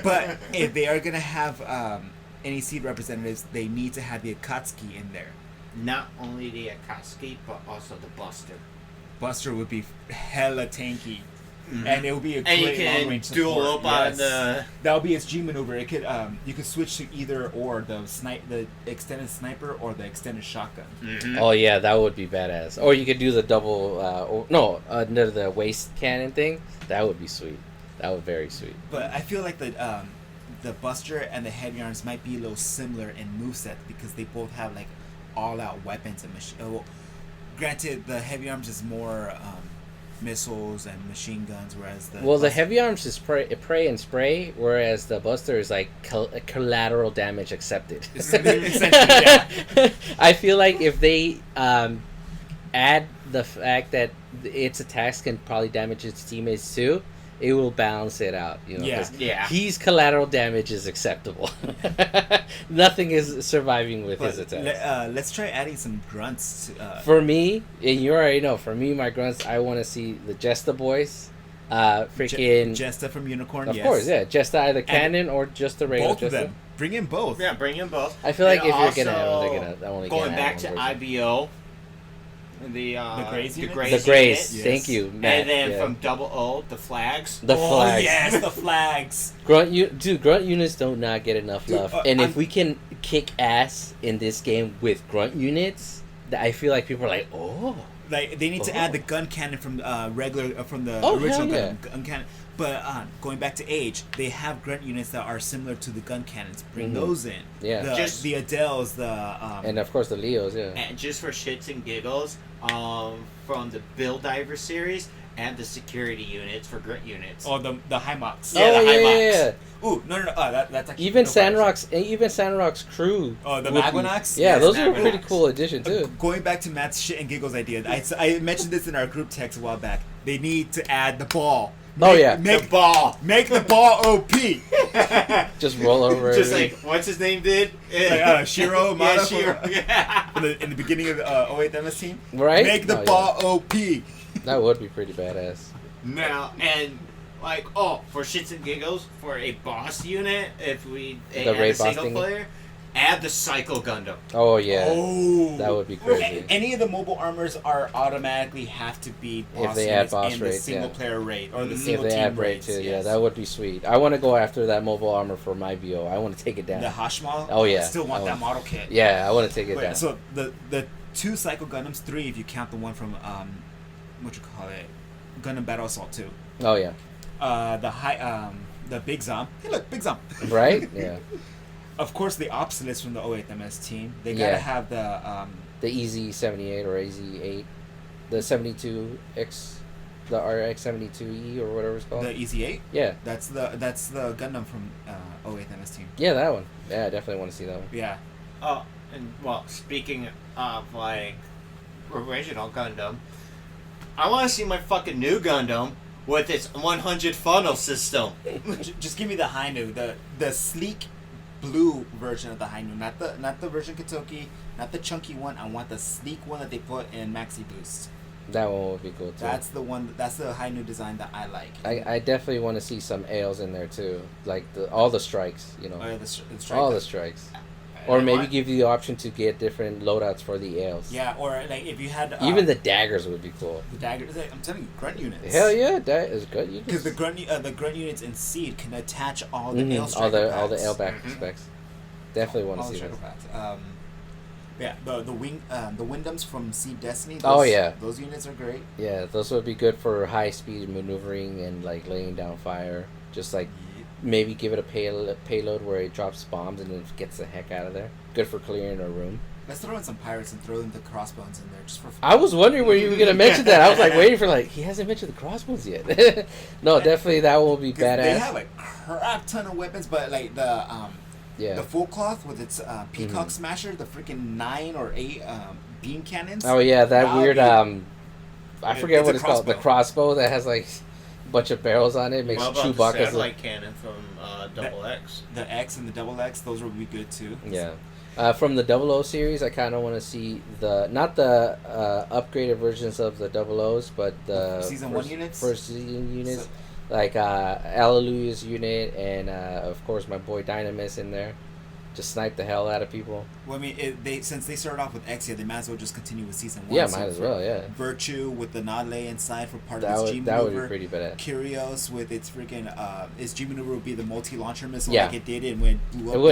but if they are gonna have any Seed representatives, they need to have the Akatsuki in there. Not only the Akatsuki, but also the Buster. Buster would be hella tanky. And it would be a and great you long can range dual support. up on the. That would be its G maneuver. It could you could switch to either or the extended sniper or the extended shotgun. Mm-hmm. Oh yeah, that would be badass. Or you could do the double. Under the waist cannon thing. That would be sweet. That would be very sweet. But I feel like the Buster and the Heavy Arms might be a little similar in moveset because they both have like all out weapons and machine. Well, granted, the Heavy Arms is more. Missiles and machine guns, whereas the Heavy Arms is pray and spray, whereas the Buster is like collateral damage accepted. Essentially, yeah. I feel like if they add the fact that its attacks can probably damage its teammates too, it will balance it out. You know, Yeah. He's collateral damage is acceptable. Nothing is surviving with his attacks. Let's try adding some grunts. For me, and you already know, for me, my grunts, I want to see the Jesta boys. Freaking Jesta from Unicorn, of course, yeah. Jesta either canon or just the regular both of them. Bring in both. Yeah, bring in both. I feel like And if also, you're gonna have them, they're gonna only going back have to one version. IBO. The Grays the unit? Grays. The Grays, Yes. thank you, Matt. And then yeah. from Double O, the flags. The flags. Yes, the flags. Grunt units do not get enough love. And if we can kick ass in this game with grunt units, I feel like people are like, oh. Like they need to add the gun cannon from from the Oh, original hell yeah. gun cannon. But going back to Age, they have grunt units that are similar to the gun cannons. Bring those in. Yeah. The Adels, and of course the Leos, yeah. And just for shits and giggles, from the Bill Diver series and the security units for grunt units. or the Hymox. Yeah, the Hymox. yeah. Ooh, no. That's actually Even no Sandrock's crew. Oh, the would be- Magwanax? Yeah, Yes, those are a Magwanax. pretty cool addition too. Going back to Matt's shit and giggles idea, I mentioned this in our group text a while back. They need to add the ball. Oh, yeah. The ball. Make the ball OP. Just roll over. Just everything. like, what's his name did? Like, Shiro, Yeah, Mata Shiro. Yeah. in the beginning of the 08 MS team. Right? Make the Oh, ball OP. That would be pretty badass. Now, and like, for shits and giggles, for a boss unit, if we add The raid a boss single thingy? player, add the Psycho Gundam. Oh yeah. Oh, That would be crazy. Any of the mobile armors are automatically have to be boss If they add units boss in the raids, single yeah. player raid or the If single they team add raid raids. too, yeah, yes. that would be sweet. I want to go after that mobile armor for my VO. I want to take it down. The Hashmal. Oh, yeah. I still want I that want- model kit. Yeah, I want to take it Wait, down. so the 2 Psycho Gundams, 3 if you count the one from what you call it, Gundam Battle Assault 2. Oh yeah. The Big Zom. Hey, look, Big Zom. Right? Yeah. Of course, the Obsolets from the 08 MS team. They Yeah. gotta have the The EZ78 or AZ8, the 72X, the RX72E or whatever it's called. the EZ8. Yeah. That's the Gundam from 08 MS team. Yeah, that one. Yeah, I definitely want to see that one. Yeah. Oh, and well, speaking of like original Gundam, I want to see my fucking new Gundam with its 100 funnel system. Just give me the Hainu, the sleek blue version of the Hainu, not the version Katoki, not the chunky one. I want the sleek one that they put in Maxi Boost. That one would be cool too. That's the one. That's the Hainu design that I like. I definitely want to see some ales in there too, like all the strikes, you know, Oh, yeah, the strike. all the strikes, or And I maybe want- give you the option to get different loadouts for the ales. Yeah, or like if you had Even the daggers would be cool. the dagger. I'm telling you, grunt units. Hell yeah, that is good. You Because the grunt units in Seed can attach all the Mhm, ale all striker the packs. ale back specs. Definitely want All to the see that. striker packs. Yeah, the Windams from Seed Destiny. Oh, yeah. those units are great. Yeah, those would be good for high speed maneuvering and like laying down fire, just like maybe give it a payload where it drops bombs and then gets the heck out of there. Good for clearing a room. Let's throw in some pirates and throw in the crossbones in there just for fun. I was wondering where you were gonna mention that. I was like waiting for he hasn't mentioned the crossbones yet. No, definitely that will be badass. They have a crap ton of weapons, but like the full cloth with its peacock smasher, the freaking 9 or 8 beam cannons. Oh yeah, that weird I forget what it's called. The crossbow that has like a bunch of barrels on it makes Chewbacca's the satellite cannon from Double X. The X and the Double X, those would be good too. Yeah. From the 00 series, I kind of want to see not the upgraded versions of the 00s, but the season 1 units. First season units, like Alleluia's unit, and of course my boy Dynamis in there, just snipe the hell out of people. Well, I mean, since they started off with Exia, they might as well just continue with season 1. Yeah, might as well. Yeah. Virtue with the Nodley inside for part of its G that maneuver. would be pretty badass. Curios with its freaking its G maneuver would be the multi-launcher missile like it did and when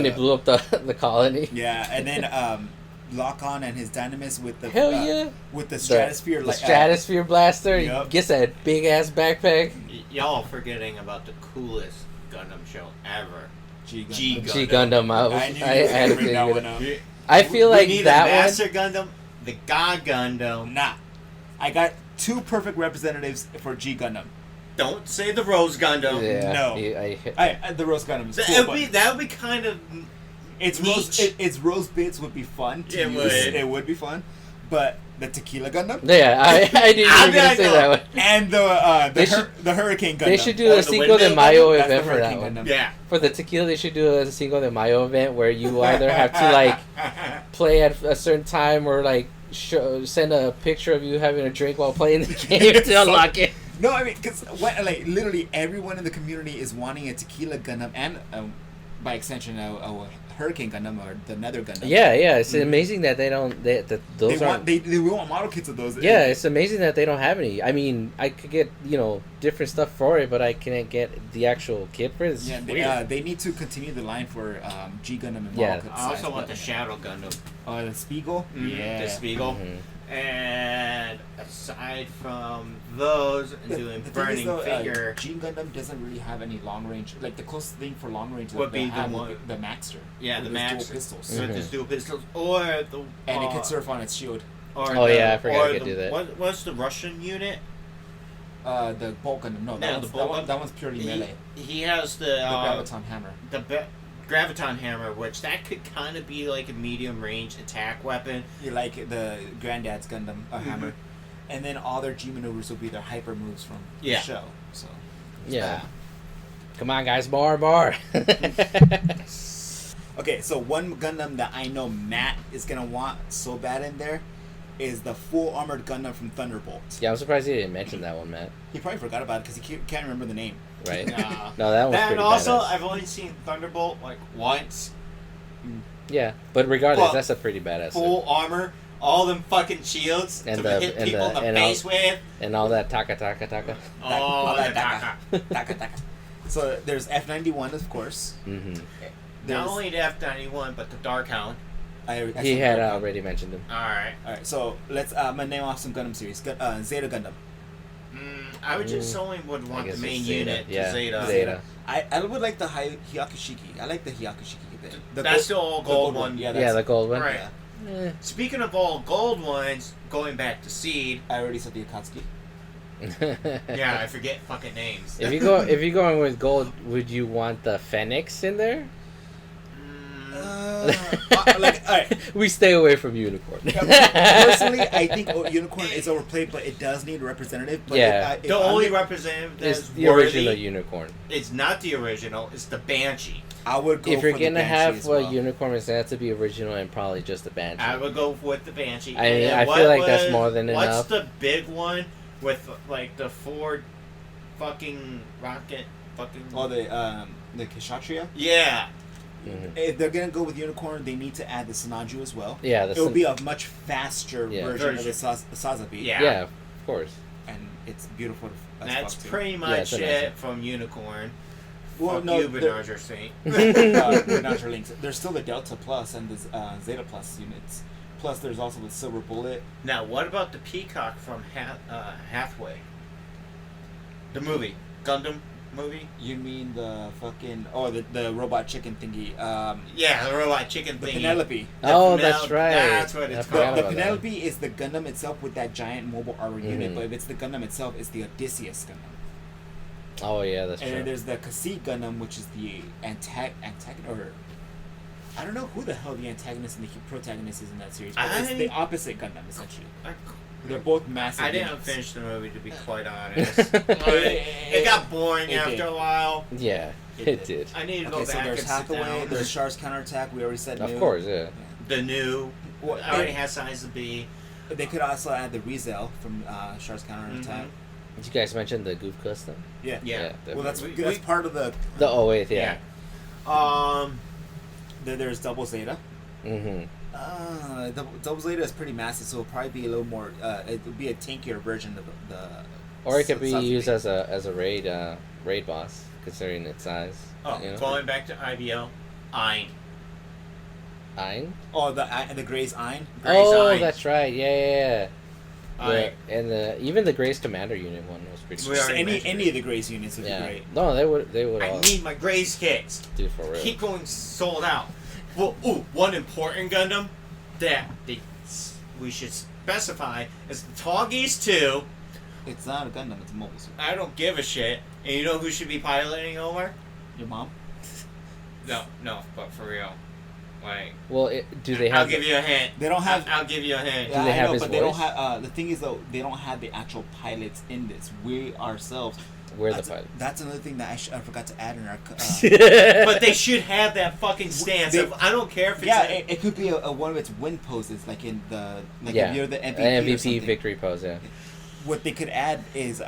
it blew up the colony. Yeah, and then Lock-On and his Dynamis with the with the stratosphere stratosphere blaster. Yep. He gets that big ass backpack. Y'all forgetting about the coolest Gundam show ever. G Gundam. I had to bring that one up. I feel we like need that a Master Gundam, the God Gundam. Nah, I got 2 perfect representatives for G Gundam. Don't say the Rose Gundam. Yeah, no, the Rose Gundam is cool. That would be kind of. Its Rose bits would be fun to use. It would be fun, but the Tequila Gundam. Yeah, I didn't even gonna say that one. And the Hurricane Gundam. They should do a Cinco de Mayo event for that one. Yeah. For the Tequila, they should do a Cinco de Mayo event where you either have to like play at a certain time or like send a picture of you having a drink while playing the game to unlock it. No, I mean, because literally everyone in the community is wanting a Tequila Gundam and by extension a Hurricane Gundam or the Nether Gundam. Yeah, it's amazing that they don't. They want model kits of those. Yeah, it's amazing that they don't have any. I mean, I could get different stuff for it, but I can't get the actual kit for it. Yeah, they need to continue the line for G Gundam and model kit. I also want the Shadow Gundam. The Spiegel. Mm-hmm. Yeah, the Spiegel. Mm-hmm. And aside from those, doing Burning Finger, G Gundam doesn't really have any long range. Like the closest thing for long range would be the Maxter. Yeah, the Maxter. Dual pistols. With his dual pistols, or the and it can surf on its shield. I forgot it could do that. What's the Russian unit? The Bolt Gundam. No, that one's purely melee. He has the Graviton Hammer. Graviton Hammer, which that could kind of be like a medium range attack weapon. You like the Granddad's Gundam Hammer, and then all their G maneuvers will be their hyper moves from the show. So come on, guys, bar. Okay, so one Gundam that I know Matt is gonna want so bad in there is the full armored Gundam from Thunderbolt. Yeah, I'm surprised he didn't mention that one, Matt. He probably forgot about it because he can't remember the name. Right? No, that one's pretty also, badass. I've only seen Thunderbolt like once. Yeah, but regardless, that's a pretty badass. Full armor, all them fucking shields and to hit people in the face with. And all that taka. Oh, that taka. So there's F91, of course. Mm-hmm. Not only the F91, but the Darkhound. He had already mentioned him. Alright, so let's I'm gonna name off some Gundam series. Zeta Gundam. I would just only would want the main unit, Zeta. I would like the Hyakushiki. I like the Hyakushiki a bit. That's the all gold one. Yeah, the gold one. Right. Yeah. Speaking of all gold ones, going back to Seed. I already said the Akatsuki. Yeah, I forget fucking names. If you're going with gold, would you want the Phoenix in there? Alright. We stay away from Unicorn. Personally, I think Unicorn is overplayed, but it does need a representative. But the only representative is the original Unicorn. It's not the original. It's the Banshee. I would go if you're gonna have a Unicorn, it's gonna have to be original and probably just the Banshee. I would go with the Banshee. I feel like that's more than enough. What's the big one with like the Ford fucking rocket fucking? Oh, the Kshatriya. Yeah. Mm-hmm. If they're gonna go with Unicorn, they need to add the Sanaju as well. Yeah, it will be a much faster version of the Sazabi. Yeah, of course. And it's beautiful. That's pretty much it from Unicorn. Well, no, you, Benager Saint. Benager Links. There's still the Delta Plus and the Zeta Plus units. Plus, there's also the Silver Bullet. Now, what about the Peacock from Hathaway? The movie, Gundam movie? You mean the fucking the robot chicken thingy? Yeah, the robot chicken The thingy. Penelope. Oh, that's right. That's what it's I forgot called. The about Penelope is the Gundam itself with that giant mobile armor unit, Mhm. but if it's the Gundam itself, it's the Odysseus Gundam. Oh yeah, that's And then true. there's the Kassi Gundam, which is the antagonist, or I don't know who the hell the antagonist and the protagonist is in that series, but it's the opposite Gundam essentially. They're both massive. I didn't units. finish the movie, to be quite honest. It got boring after a while. Yeah, it did. I need to go Okay, back so there's and sit Hathaway, down. there's Char's counterattack. We already said Of new. course, yeah. The new Well, already has size to be. they could also add the Rizel from Char's counterattack. Did you guys mention the Goof Custom? Yeah. Yeah. Well, that's We- part of the. The 08, yeah. There's Double Zeta. Mm-hmm. Double Zeta is pretty massive, so it'll probably be a little more. It would be a tankier version of the. Or it could be South used Sea. as a raid boss, considering its size. Oh, you know? going back to IBL, Ein. Ein? Oh, the Grey's Ein. Oh, Ein. that's right. Yeah. Ein. And even the Gray's Commander Unit one was pretty We cool. already mentioned Any of the Grey's units would Yeah. be great. No, they would I all need my Grays kits. do for real. Keep going sold out. Well, one important Gundam that we should specify is the Toggies 2. It's not a Gundam; it's a mobile suit. I don't give a shit. And you know who should be piloting Omarr? Your mom? No, but for real. Like, Well, do they have? I'll give you a hint. They don't have. I'll give you a hint. Do they have I know, his but they don't voice? have. The thing is, though, they don't have the actual pilots in this. We ourselves. We're the that's, pilot. That's another thing that I forgot to add in our. But they should have that fucking stance. I don't care if it's it could be a one of its win poses, like in the if you're the MVP, An or MVP something. victory pose. Yeah. What they could add is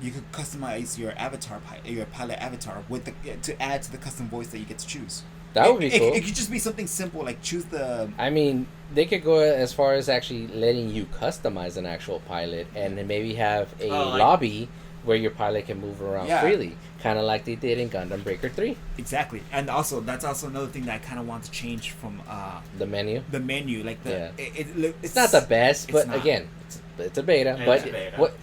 you could customize your avatar, your pilot avatar, with to add to the custom voice that you get to choose. That would be cool. It could just be something simple, like choose the. I mean, they could go as far as actually letting you customize an actual pilot, and then maybe have a lobby where your pilot can move around freely, kind of like they did in Gundam Breaker 3. Exactly, and also that's also another thing that I kind of want to change from The menu. the menu, like the It's not the best, but not. again, it's a beta. It's But a beta. what?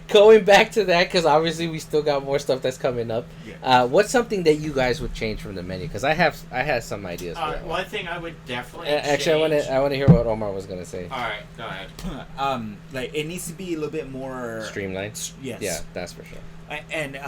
Going back to that, because obviously we still got more stuff that's coming up. Yeah. What's something that you guys would change from the menu? Because I had some ideas for that. one thing I would definitely Actually, change. I want to hear what Omarr was gonna say. All right, go ahead. like it needs to be a little bit more Streamlined. Yes. Yeah, that's for sure. And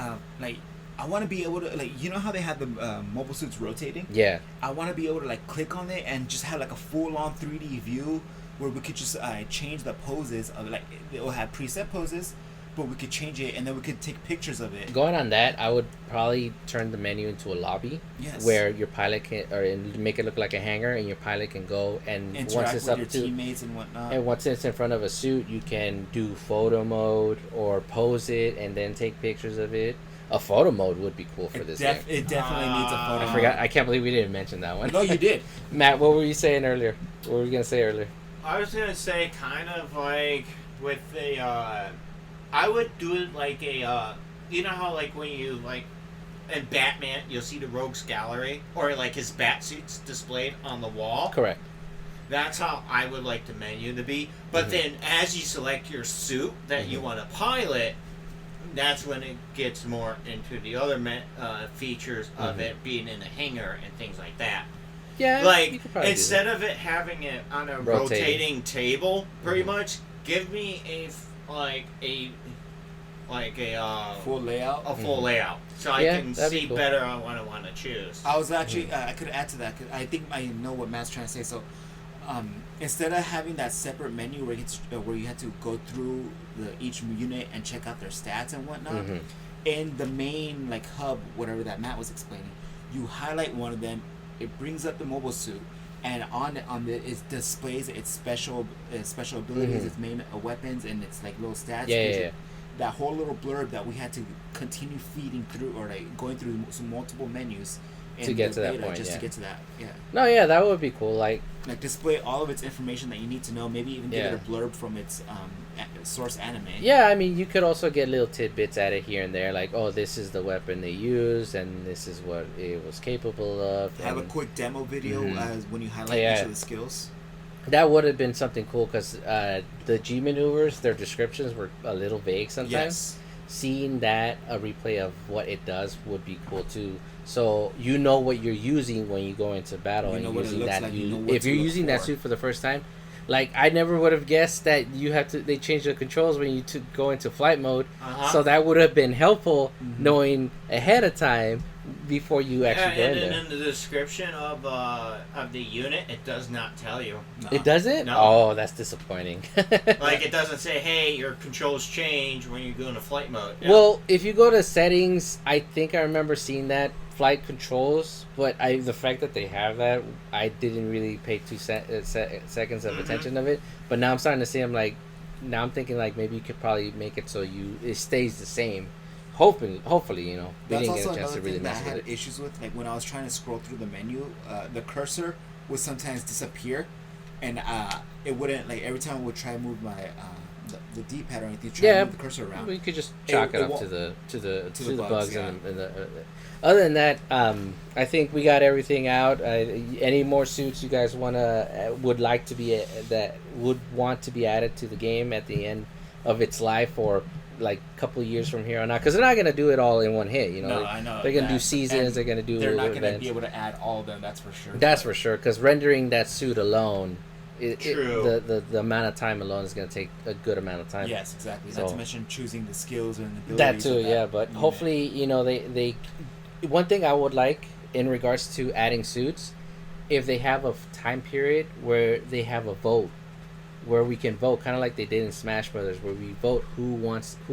like I want to be able to you know how they have the mobile suits rotating. Yeah. I want to be able to like click on it and just have like a full on 3D view where we could just change the poses of like it will have preset poses, but we could change it and then we could take pictures of it. Going on that, I would probably turn the menu into a lobby. Yes. Where your pilot can, and make it look like a hangar, and your pilot can go and Interact once it's with up your to. teammates and whatnot. And once it's in front of a suit, you can do photo mode or pose it and then take pictures of it. A photo mode would be cool for this game. It definitely needs a photo. I mode. forgot. I can't believe we didn't mention that one. No, you did. Matt, what were you saying earlier? What were you gonna say earlier? I was gonna say kind of like with the I would do it like a you know how like when you like in Batman you'll see the Rogues Gallery or like his bat suits displayed on the wall. Correct. That's how I would like the menu to be. But then as you select your suit that you want to pilot, that's when it gets more into the other features of it being in the hangar and things like that. Yeah. Like instead of it having it on a rotating table, pretty much, give me a Full layout. a full layout, so I Yeah, can that'd be see cool. better on what I want to choose. I was actually I could add to that 'cause I think I know what Matt's trying to say. So instead of having that separate menu where you had to go through each unit and check out their stats and whatnot, in the main like hub, whatever that Matt was explaining, you highlight one of them, it brings up the mobile suit, and it displays its special abilities, its main weapons, and its like little stats. Yeah. That whole little blurb that we had to continue feeding through or like going through some multiple menus in To get the to that beta point, just yeah. to get to that. Yeah. No, yeah, that would be cool. Like, Display all of its information that you need to know. Maybe even give it a blurb from its source anime. yeah, I mean, you could also get little tidbits at it here and there, like, oh, this is the weapon they used, and this is what it was capable of. Have a and quick demo video as when you highlight Yeah. each of the skills. that would have been something cool because the G maneuvers, their descriptions were a little vague sometimes. Yes. seeing that a replay of what it does would be cool too. So you know what you're using when you go into battle, You and know you're what it using looks that. like, you know what If to you're look using that for. suit for the first time, like I never would have guessed that you have to. They change the controls when you go into flight mode, so that would have been helpful knowing ahead of time before you actually go in and there. then in the description of the unit, it does not tell you. It doesn't? No. Oh, that's disappointing. Like, it doesn't say, hey, your controls change when you go into flight mode. Yeah. Well, if you go to settings, I think I remember seeing that flight controls, but the fact that they have that, I didn't really pay seconds of attention of it. But now I'm starting to see. Now I'm thinking like maybe you could probably make it so it stays the same. Hopefully, you know, we That's didn't get also a chance another to really thing that I mess had with it. issues with. Like when I was trying to scroll through the menu, the cursor would sometimes disappear, and it wouldn't, like, every time I would try to move my the D-pad or anything, try to move the cursor around. We could just chalk it up won't- to the bugs, bugs yeah. and the. Other than that, I think we got everything out. Any more suits you guys would like to be that would want to be added to the game at the end of its life, or like a couple of years from here on out? Because they're not gonna do it all in one hit. You know, No, I know. they're gonna do that. seasons. And They're gonna do. They're not going to events. be able to add all of them. That's for sure. That's for sure. Because rendering that suit alone, True. the amount of time alone is gonna take a good amount of time. Yes, exactly. So- Not to mention choosing the skills and abilities. That too, of yeah. But unit. hopefully, you know, they. One thing I would like in regards to adding suits, if they have a time period where they have a vote, where we can vote, kind of like they did in Smash Brothers, where we vote who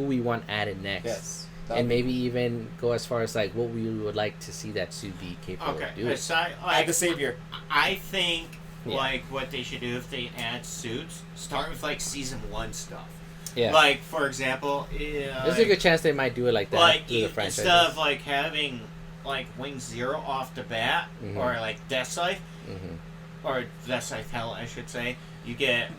we want added next. Yes. And maybe even go as far as like what we would like to see that suit be capable of doing. Add the savior. I think Yeah. like what they should do if they add suits, start with like season 1 stuff. Yeah. Like, for example, There's a good chance they might do it like that like through the franchise. instead of like having like Wing Zero off the bat, Mhm. or like Death Scythe, or Death Scythe Hell, I should say, you get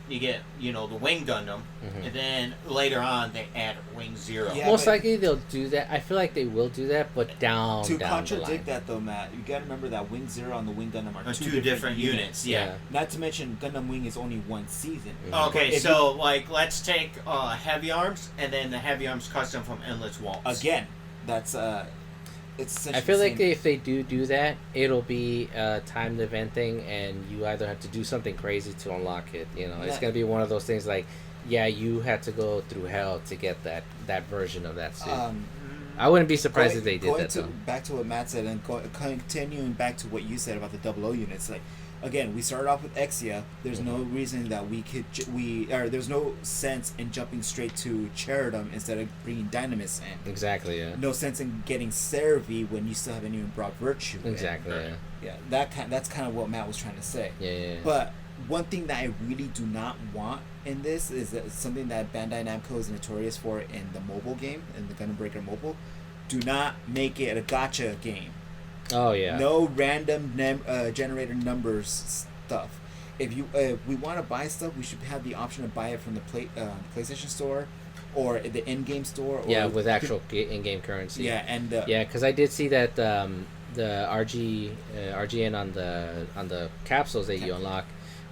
the Wing Gundam, and then later on they add Wing Zero. Yeah, Most but- likely they'll do that. I feel like they will do that, but down To the line. contradict that though, Matt, you gotta remember that Wing Zero and the Wing Gundam are Two different units. Yeah. Not to mention Gundam Wing is only one season. Mhm. Okay, If so like let's take Heavy Arms, and then the Heavy Arms custom from Endless Waltz. Again, that's it's. Essentially I feel the like same. if they do that, it'll be a timed event thing, and you either have to do something crazy to unlock it. You know, it's Yeah. gonna be one of those things like, yeah, you had to go through hell to get that version of that suit. I wouldn't be surprised if they did that though. Back to what Matt said, and continuing back to what you said about the 00 units, like. Again, we started off with Exia. There's no reason that there's no sense in jumping straight to Cheridum instead of bringing Dynamis in. Exactly. Yeah. No sense in getting Cerevi when you still haven't even brought Virtue in. Exactly. Yeah. Yeah, that's kind of what Matt was trying to say. Yeah. But one thing that I really do not want in this is that something that Bandai Namco is notorious for in the mobile game, in the Gundam Breaker mobile. Do not make it a gacha game. Oh yeah. No random generator numbers stuff. If we want to buy stuff, we should have the option to buy it from the PlayStation Store or the in-game store. Or with actual in-game currency. Yeah, and because I did see that the RGN on the capsules that you unlock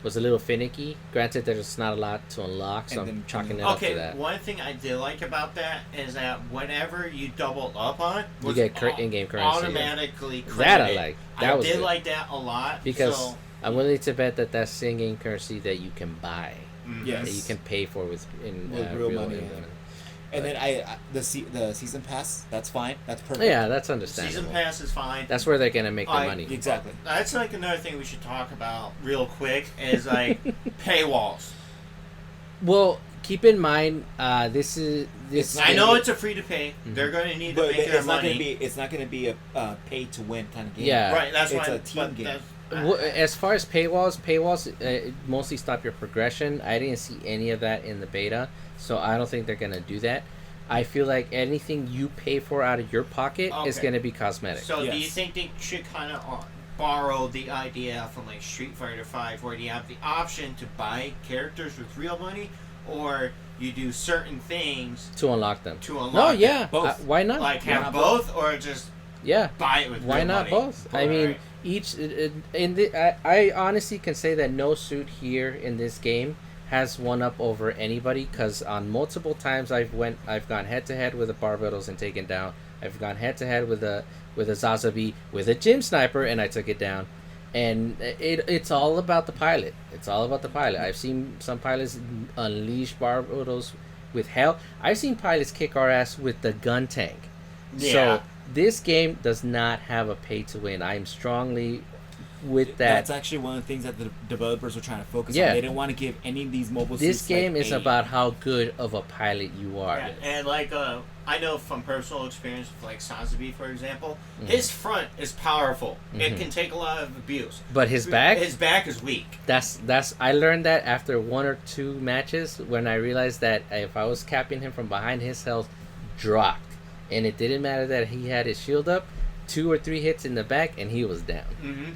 was a little finicky. Granted, there's not a lot to unlock, so I'm chalking it up to that. One thing I did like about that is that whenever you double up on, You get in-game currency. automatically credited. That I like. That was did good. like that a lot Because so, I'm willing to bet that that's in-game currency that you can buy, yes, that you can pay for with real money. And then the season pass, that's fine. That's perfect. Yeah, that's understandable. Season pass is fine. That's where they're gonna make their money. Exactly. That's like another thing we should talk about real quick is like paywalls. Well, keep in mind, this. I know it's a free to pay. Mm-hmm. They're going to need But to make their it's not money. gonna be. It's not gonna be a pay to win kind of game. Yeah. Right, that's It's why a team game. As far as paywalls mostly stop your progression. I didn't see any of that in the beta, so I don't think they're gonna do that. I feel like anything you pay for out of your pocket is Okay. gonna be cosmetic. So do you Yes. think they should kind of borrow the idea from like Street Fighter V, where you have the option to buy characters with real money, or you do certain things to unlock them. to unlock? No, them? yeah, Both. why not? Like Why have not both, or just Yeah, buy it with why real not money? both? I mean, each I honestly can say that no suit here in this game has one up over anybody because on multiple times I've gone head to head with the Barbados and taken down. I've gone head to head with a Zazabi with a gym sniper and I took it down. And it's all about the pilot. It's all about the pilot. I've seen some pilots unleash Barbados with hell. I've seen pilots kick our ass with the gun tank. Yeah. So this game does not have a pay to win. I am strongly with that. That's actually one of the things that the developers were trying to focus Yeah. on. They didn't want to give any of these mobile This suits, game like, is about how good of a pilot you are. Yeah, and like I know from personal experience with like Sazabi, for example, Mhm. his front is powerful. It Mhm. can take a lot of abuse. But his back is weak. That's I learned that after one or two matches when I realized that if I was capping him from behind, his health dropped. And it didn't matter that he had his shield up, 2 or 3 hits in the back and he was down. Mm-hmm.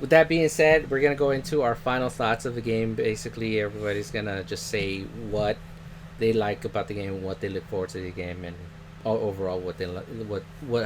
With that being said, we're going to go into our final thoughts of the game. Basically, everybody's going to just say what they like about the game, what they look forward to the game, and overall what they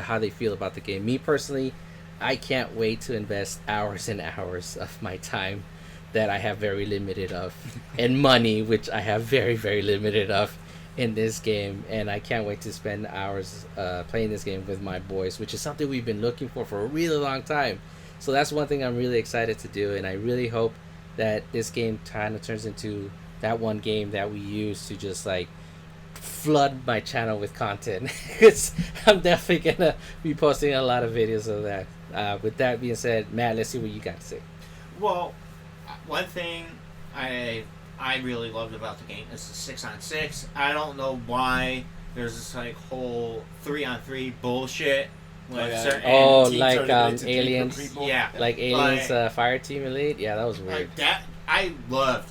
how they feel about the game. Me personally, I can't wait to invest hours and hours of my time that I have very limited of, and money, which I have very, very limited of in this game, and I can't wait to spend hours playing this game with my boys, which is something we've been looking for a really long time. So that's one thing I'm really excited to do, and I really hope that this game kind of turns into that one game that we use to just like flood my channel with content. I'm definitely gonna be posting a lot of videos of that. With that being said, Matt, let's see what you got to say. Well, one thing I really loved about the game is the 6-on-6. I don't know why there's this like whole 3-on-3 bullshit. With certain Oh, teams like are limited to Aliens. 3 people. Yeah. Like Aliens Fire Team Elite? Yeah, that was weird. Like that, I loved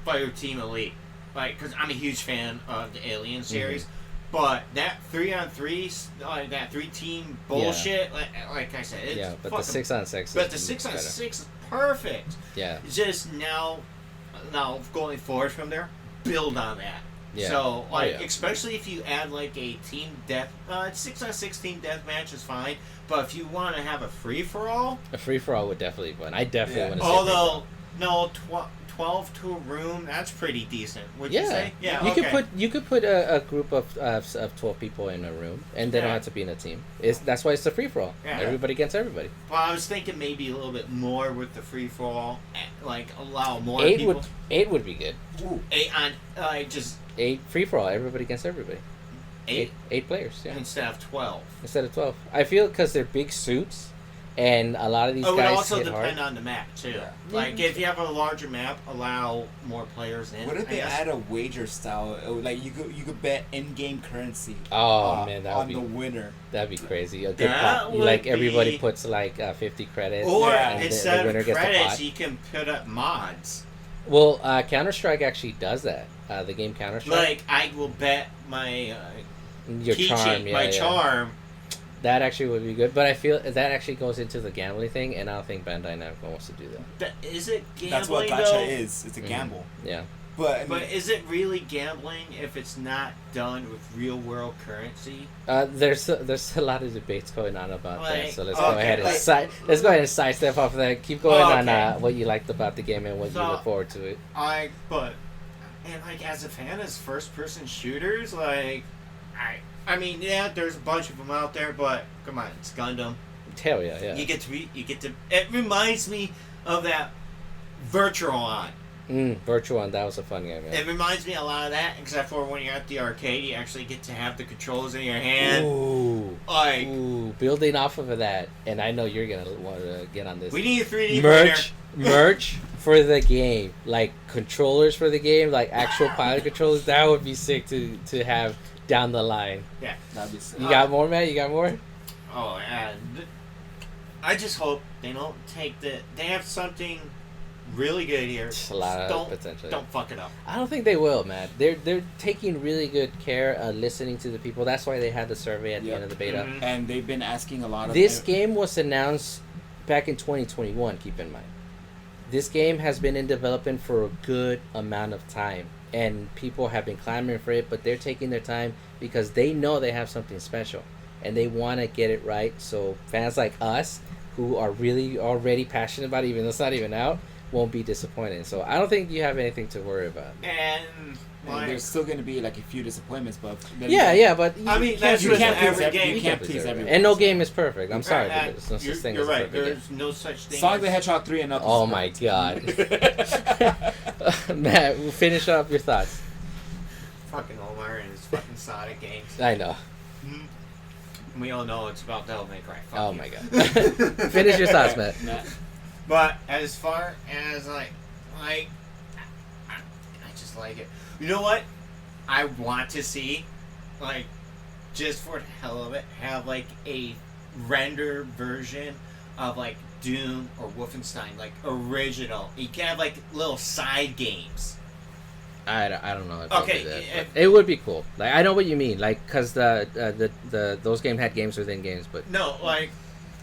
Fire Team Elite, like because I'm a huge fan of the Alien series. But that 3-on-3, like that 3-team bullshit, like I said, it's But the 6-on-6. But the 6-on-6 is perfect. Yeah. Just now going forward from there, build on that. Yeah. So, especially if you add like a team death, 6-on-6 team deathmatch is fine. But if you want to have a free for all, A free for all would definitely be fun. I definitely want to see. although no 12 to a room, that's pretty decent. Would you say? Yeah. You could put a group of 12 people in a room, and they don't have to be in a team. That's why it's a free for all. Yeah. Everybody against everybody. Well, I was thinking maybe a little bit more with the free for all, like allow more 8 people. 8 would be good. Ooh. 8 on just 8 free for all. Everybody against everybody. 8 8 players. Yeah. instead of 12. Instead of 12. I feel because they're big suits, and a lot of these It would guys also hit depend hard. on the map too. Yeah. Like if you have a larger map, allow more players in. What if I they guess. add a wager style? Like you could bet in-game currency. Oh man, that would on be the winner. that'd be crazy. A good That pot. would Like everybody be- puts like 50 credits. Or and instead the winner of gets the credits, pot. you can put up mods. Well, Counter-Strike actually does that. The game Counter-Strike. Like I will bet my Your keychain, charm, yeah, my yeah. charm. That actually would be good, but I feel that actually goes into the gambling thing, and I don't think Bandai Namco wants to do that. Is it gambling That's what though? gacha is. It's a Mhm. gamble. Yeah. But I mean, But is it really gambling if it's not done with real world currency? There's a lot of debates going on about that, Like, so let's go okay, ahead and like- let's go ahead and sidestep off of that. Keep going on Okay. what you liked about the game and what you So- look forward to it. And like as a fan of first person shooters, like I mean, yeah, there's a bunch of them out there, but come on, it's Gundam. Hell yeah, yeah. You get to. It reminds me of that Virtual. Virtual One, that was a fun game. Yeah. It reminds me a lot of that, except for when you're at the arcade, you actually get to have the controls in your hand. Ooh, building off of that, and I know you're gonna want to get on this. We need a 3D printer. merch for the game, like controllers for the game, like actual pilot controllers. That would be sick to have down the line. Yeah, that'd be sick. You got more, man? You got more? Oh, yeah. I just hope they don't take the. They have something really good here. A lot of potential. Don't fuck it up. I don't think they will, man. They're taking really good care of listening to the people. That's why they had the survey at the end of the beta. Mhm. And they've been asking a lot of This game was announced back in 2021, keep in mind. This game has been in development for a good amount of time, and people have been clamoring for it, but they're taking their time because they know they have something special, and they want to get it right. So fans like us, who are really already passionate about it, even though it's not even out, won't be disappointing. So I don't think you have anything to worry about. And like, there's still going to be like a few disappointments, but Yeah, but I mean, that's you with can't every please game. you can't please everyone. And no game is perfect. I'm sorry, Uh, but there's no such thing you're as a right. perfect game. There's no such thing. Sonic as, the Hedgehog 3 and Knuckles. Oh my god. Matt, we'll finish up your thoughts. Fucking Omarr and his fucking Sonic games. I know. We all know it's about Devil May Cry. Fuck Oh you. my god. Finish your thoughts, Matt. But as far as I just like it. You know what? I want to see, like, just for the hell of it, have like a render version of like Doom or Wolfenstein, like original. You can have like little side games. I don't know if Okay, they'll do that, but it would be cool. Like I know what you mean, like because the those games had games within games, but No, like,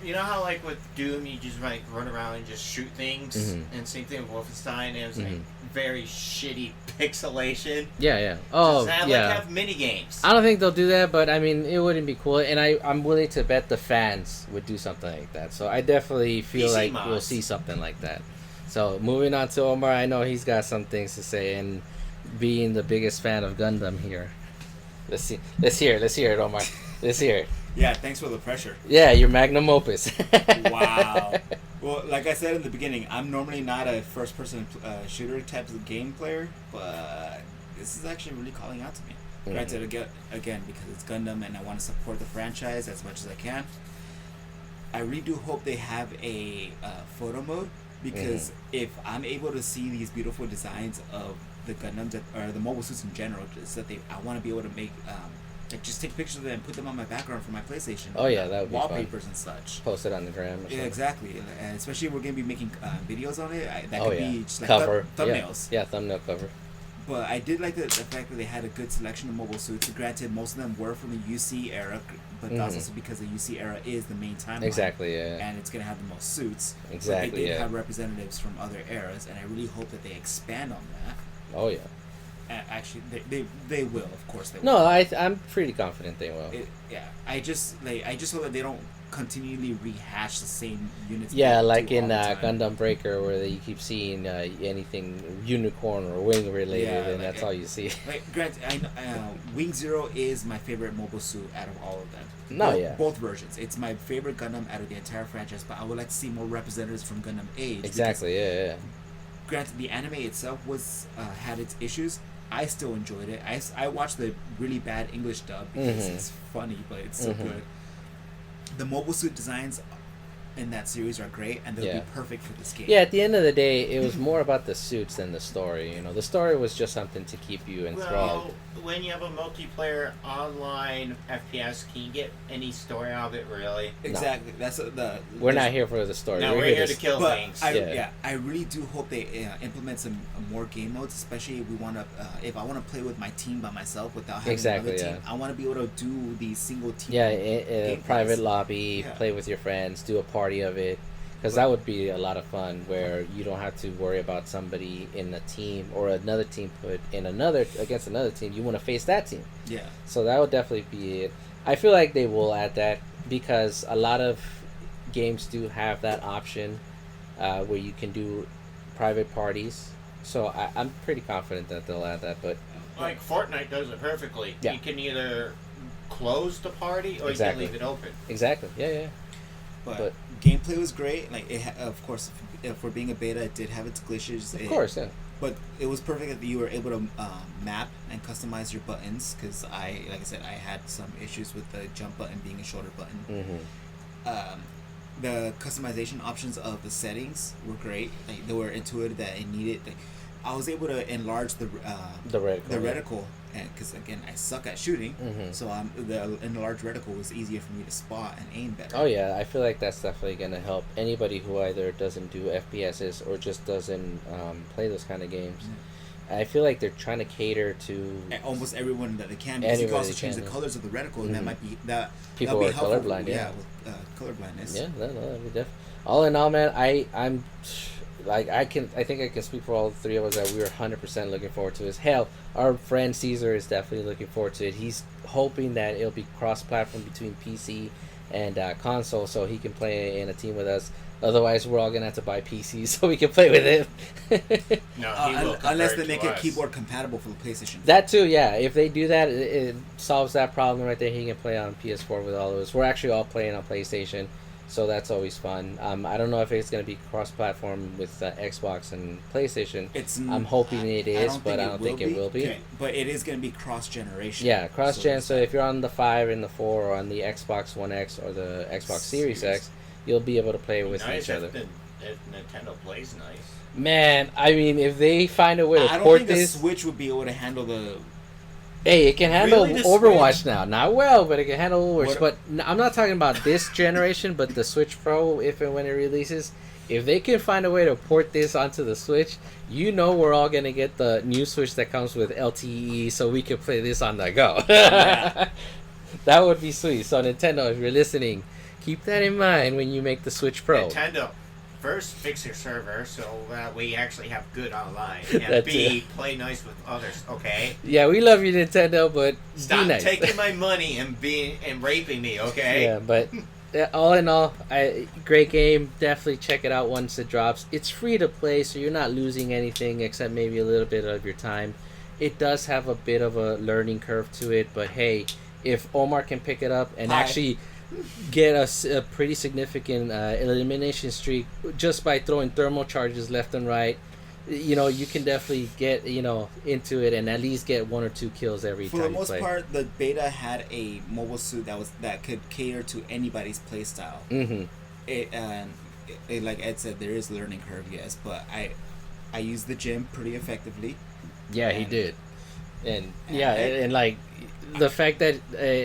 you know how like with Doom you just like run around and just shoot things, and same thing with Wolfenstein. It was like very shitty pixelation. yeah. Oh Just yeah. like have mini games. I don't think they'll do that, but I mean it wouldn't be cool, and I'm willing to bet the fans would do something like that. So I definitely feel PC like mods. we'll see something like that. So moving on to Omarr, I know he's got some things to say, and being the biggest fan of Gundam here, let's hear it, Omarr. Let's hear it. Yeah, thanks for the pressure. Yeah, your magnum opus. Wow. Well, like I said in the beginning, I'm normally not a first-person shooter type of game player, but this is actually really calling out to me. Granted, again, because it's Gundam and I want to support the franchise as much as I can. I really do hope they have a photo mode, because if I'm able to see these beautiful designs of the Gundams or the mobile suits in general, just that I want to be able to make like just take pictures of them and put them on my background for my PlayStation. Oh yeah, that would be wallpapers fun. and such. Post it on the gram. Or Yeah, something. exactly, and especially if we're gonna be making videos on it. That Oh could yeah, be just like cover thumbnails. Yeah, thumbnail cover. But I did like the fact that they had a good selection of mobile suits. Granted, most of them were from the UC era, but that's also because the UC era is the main timeline. Exactly, yeah. And it's gonna have the most suits. Exactly, But they did yeah. have representatives from other eras, and I really hope that they expand on that. Oh yeah. Actually, they will, of course they will. No, I'm pretty confident they will. I just hope that they don't continually rehash the same units. Yeah, they like do in all the time. Gundam Breaker, where you keep seeing anything unicorn or wing related, Yeah, and that's all you see. Like, granted, Wing Zero is my favorite mobile suit out of all of them. No, yeah. Both versions. It's my favorite Gundam out of the entire franchise, but I would like to see more representatives from Gundam Age. Exactly, yeah. Granted, the anime itself was had its issues. I still enjoyed it. I watched the really bad English dub because it's funny, but it's so good. The mobile suit designs in that series are great, and they'll be perfect for this game. Yeah, at the end of the day, it was more about the suits than the story. You know, the story was just something to keep you enthralled. Well, when you have a multiplayer online FPS, can you get any story out of it, really? Exactly. That's We're not here for the story. No, we're here to kill but things. I really do hope they implement some more game modes, especially if we want to. If I want to play with my team by myself without having another team, I want to be able to do the single team. Yeah, a private lobby, play with your friends, do a party of it. Because that would be a lot of fun, where you don't have to worry about somebody in a team or another team put in against another team. You want to face that team. Yeah. So that would definitely be it. I feel like they will add that, because a lot of games do have that option where you can do private parties. So I'm pretty confident that they'll add that. But like Fortnite does it perfectly. Yeah. You can either close the party or you can leave it open. Exactly. Yeah. But gameplay was great. Like of course, for being a beta, it did have its glitches. Of course, yeah. But it was perfect that you were able to map and customize your buttons. Because like I said, I had some issues with the jump button being a shorter button. The customization options of the settings were great. Like, they were intuitive that it needed. Like, I was able to enlarge the reticle, and because again I suck at shooting, so the enlarged reticle was easier for me to spot and aim better. Oh yeah, I feel like that's definitely gonna help anybody who either doesn't do FPSs or just doesn't play those kind of games. I feel like they're trying to cater to almost everyone that they can, because you can also change the colors of the reticle, and that might be people be are helpful, colorblind. with color blindness. Yeah, that'd be definitely. All in all, man, I'm. Like I think I can speak for all three of us that we were 100% looking forward to this. Hell, our friend Caesar is definitely looking forward to it. He's hoping that it'll be cross-platform between PC and console, so he can play in a team with us. Otherwise, we're all gonna have to buy PCs so we can play with him. No, he will unless they make it us. keyboard compatible for the PlayStation. That too, yeah. If they do that, it solves that problem right there. He can play on PS4 with all of us. We're actually all playing on PlayStation, so that's always fun. I don't know if it's going to be cross-platform with Xbox and PlayStation. I'm hoping it is, but I don't think it will be. Okay. But it is going to be cross-generation. Yeah, cross-gen. So if you're on the 5 and the 4, or on the Xbox One X or the Xbox Series X, you'll be able to play with each other. If Nintendo plays nice. Man, I mean, if they find a way to I don't port think this, the Switch would be able to handle the. hey, it can handle Really, the Overwatch Switch? now. Not well, but it can handle Overwatch. What- But I'm not talking about this generation, but the Switch Pro, if and when it releases. If they can find a way to port this onto the Switch, you know we're all going to get the new Switch that comes with LTE, so we can play this on the go. Yeah. That would be sweet. So Nintendo, if you're listening, keep that in mind when you make the Switch Pro. Nintendo, first fix your server so that we actually have good online, and That's B, it. play nice with others. Okay. Yeah, we love you, Nintendo, but Stop be nice. taking my money and raping me. Okay. Yeah, but all in all, great game. Definitely check it out once it drops. It's free to play, so you're not losing anything except maybe a little bit of your time. It does have a bit of a learning curve to it, but hey, if Omarr can pick it up and actually get a pretty significant elimination streak just by throwing thermal charges left and right, you can definitely get into it and at least get 1 or 2 kills every For time the you most play. part, the beta had a mobile suit that could cater to anybody's playstyle. Mm-hmm. It like Ed said, there is a learning curve, yes, but I used the gym pretty effectively. Yeah, he And- did, and like the fact that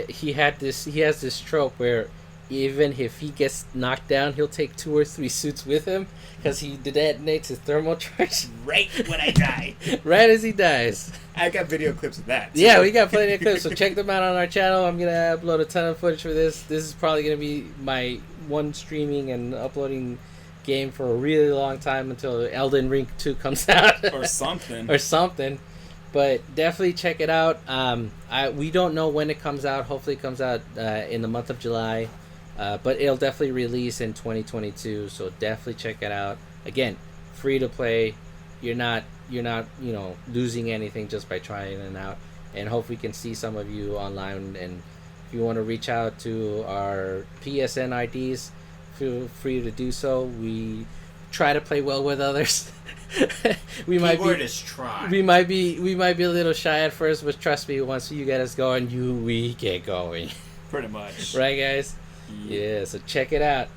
he has this trope where even if he gets knocked down, he'll take 2 or 3 suits with him because he detonates his thermal charge Right when I die. right as he dies. I got video clips of that. too. Yeah, we got plenty of clips, so check them out on our channel. I'm gonna upload a ton of footage for this. This is probably gonna be my one streaming and uploading game for a really long time until Elden Ring 2 comes out or something. or something. But definitely check it out. We don't know when it comes out. Hopefully it comes out in the month of July. But it'll definitely release in 2022. So definitely check it out. Again, free to play. You're not losing anything just by trying it out. And hope we can see some of you online. And if you want to reach out to our PSN IDs, feel free to do so. We try to play well with others. we might be a little shy at first, but trust me, once you get us going, we get going. Pretty much. Right, guys? Yeah, so check it out.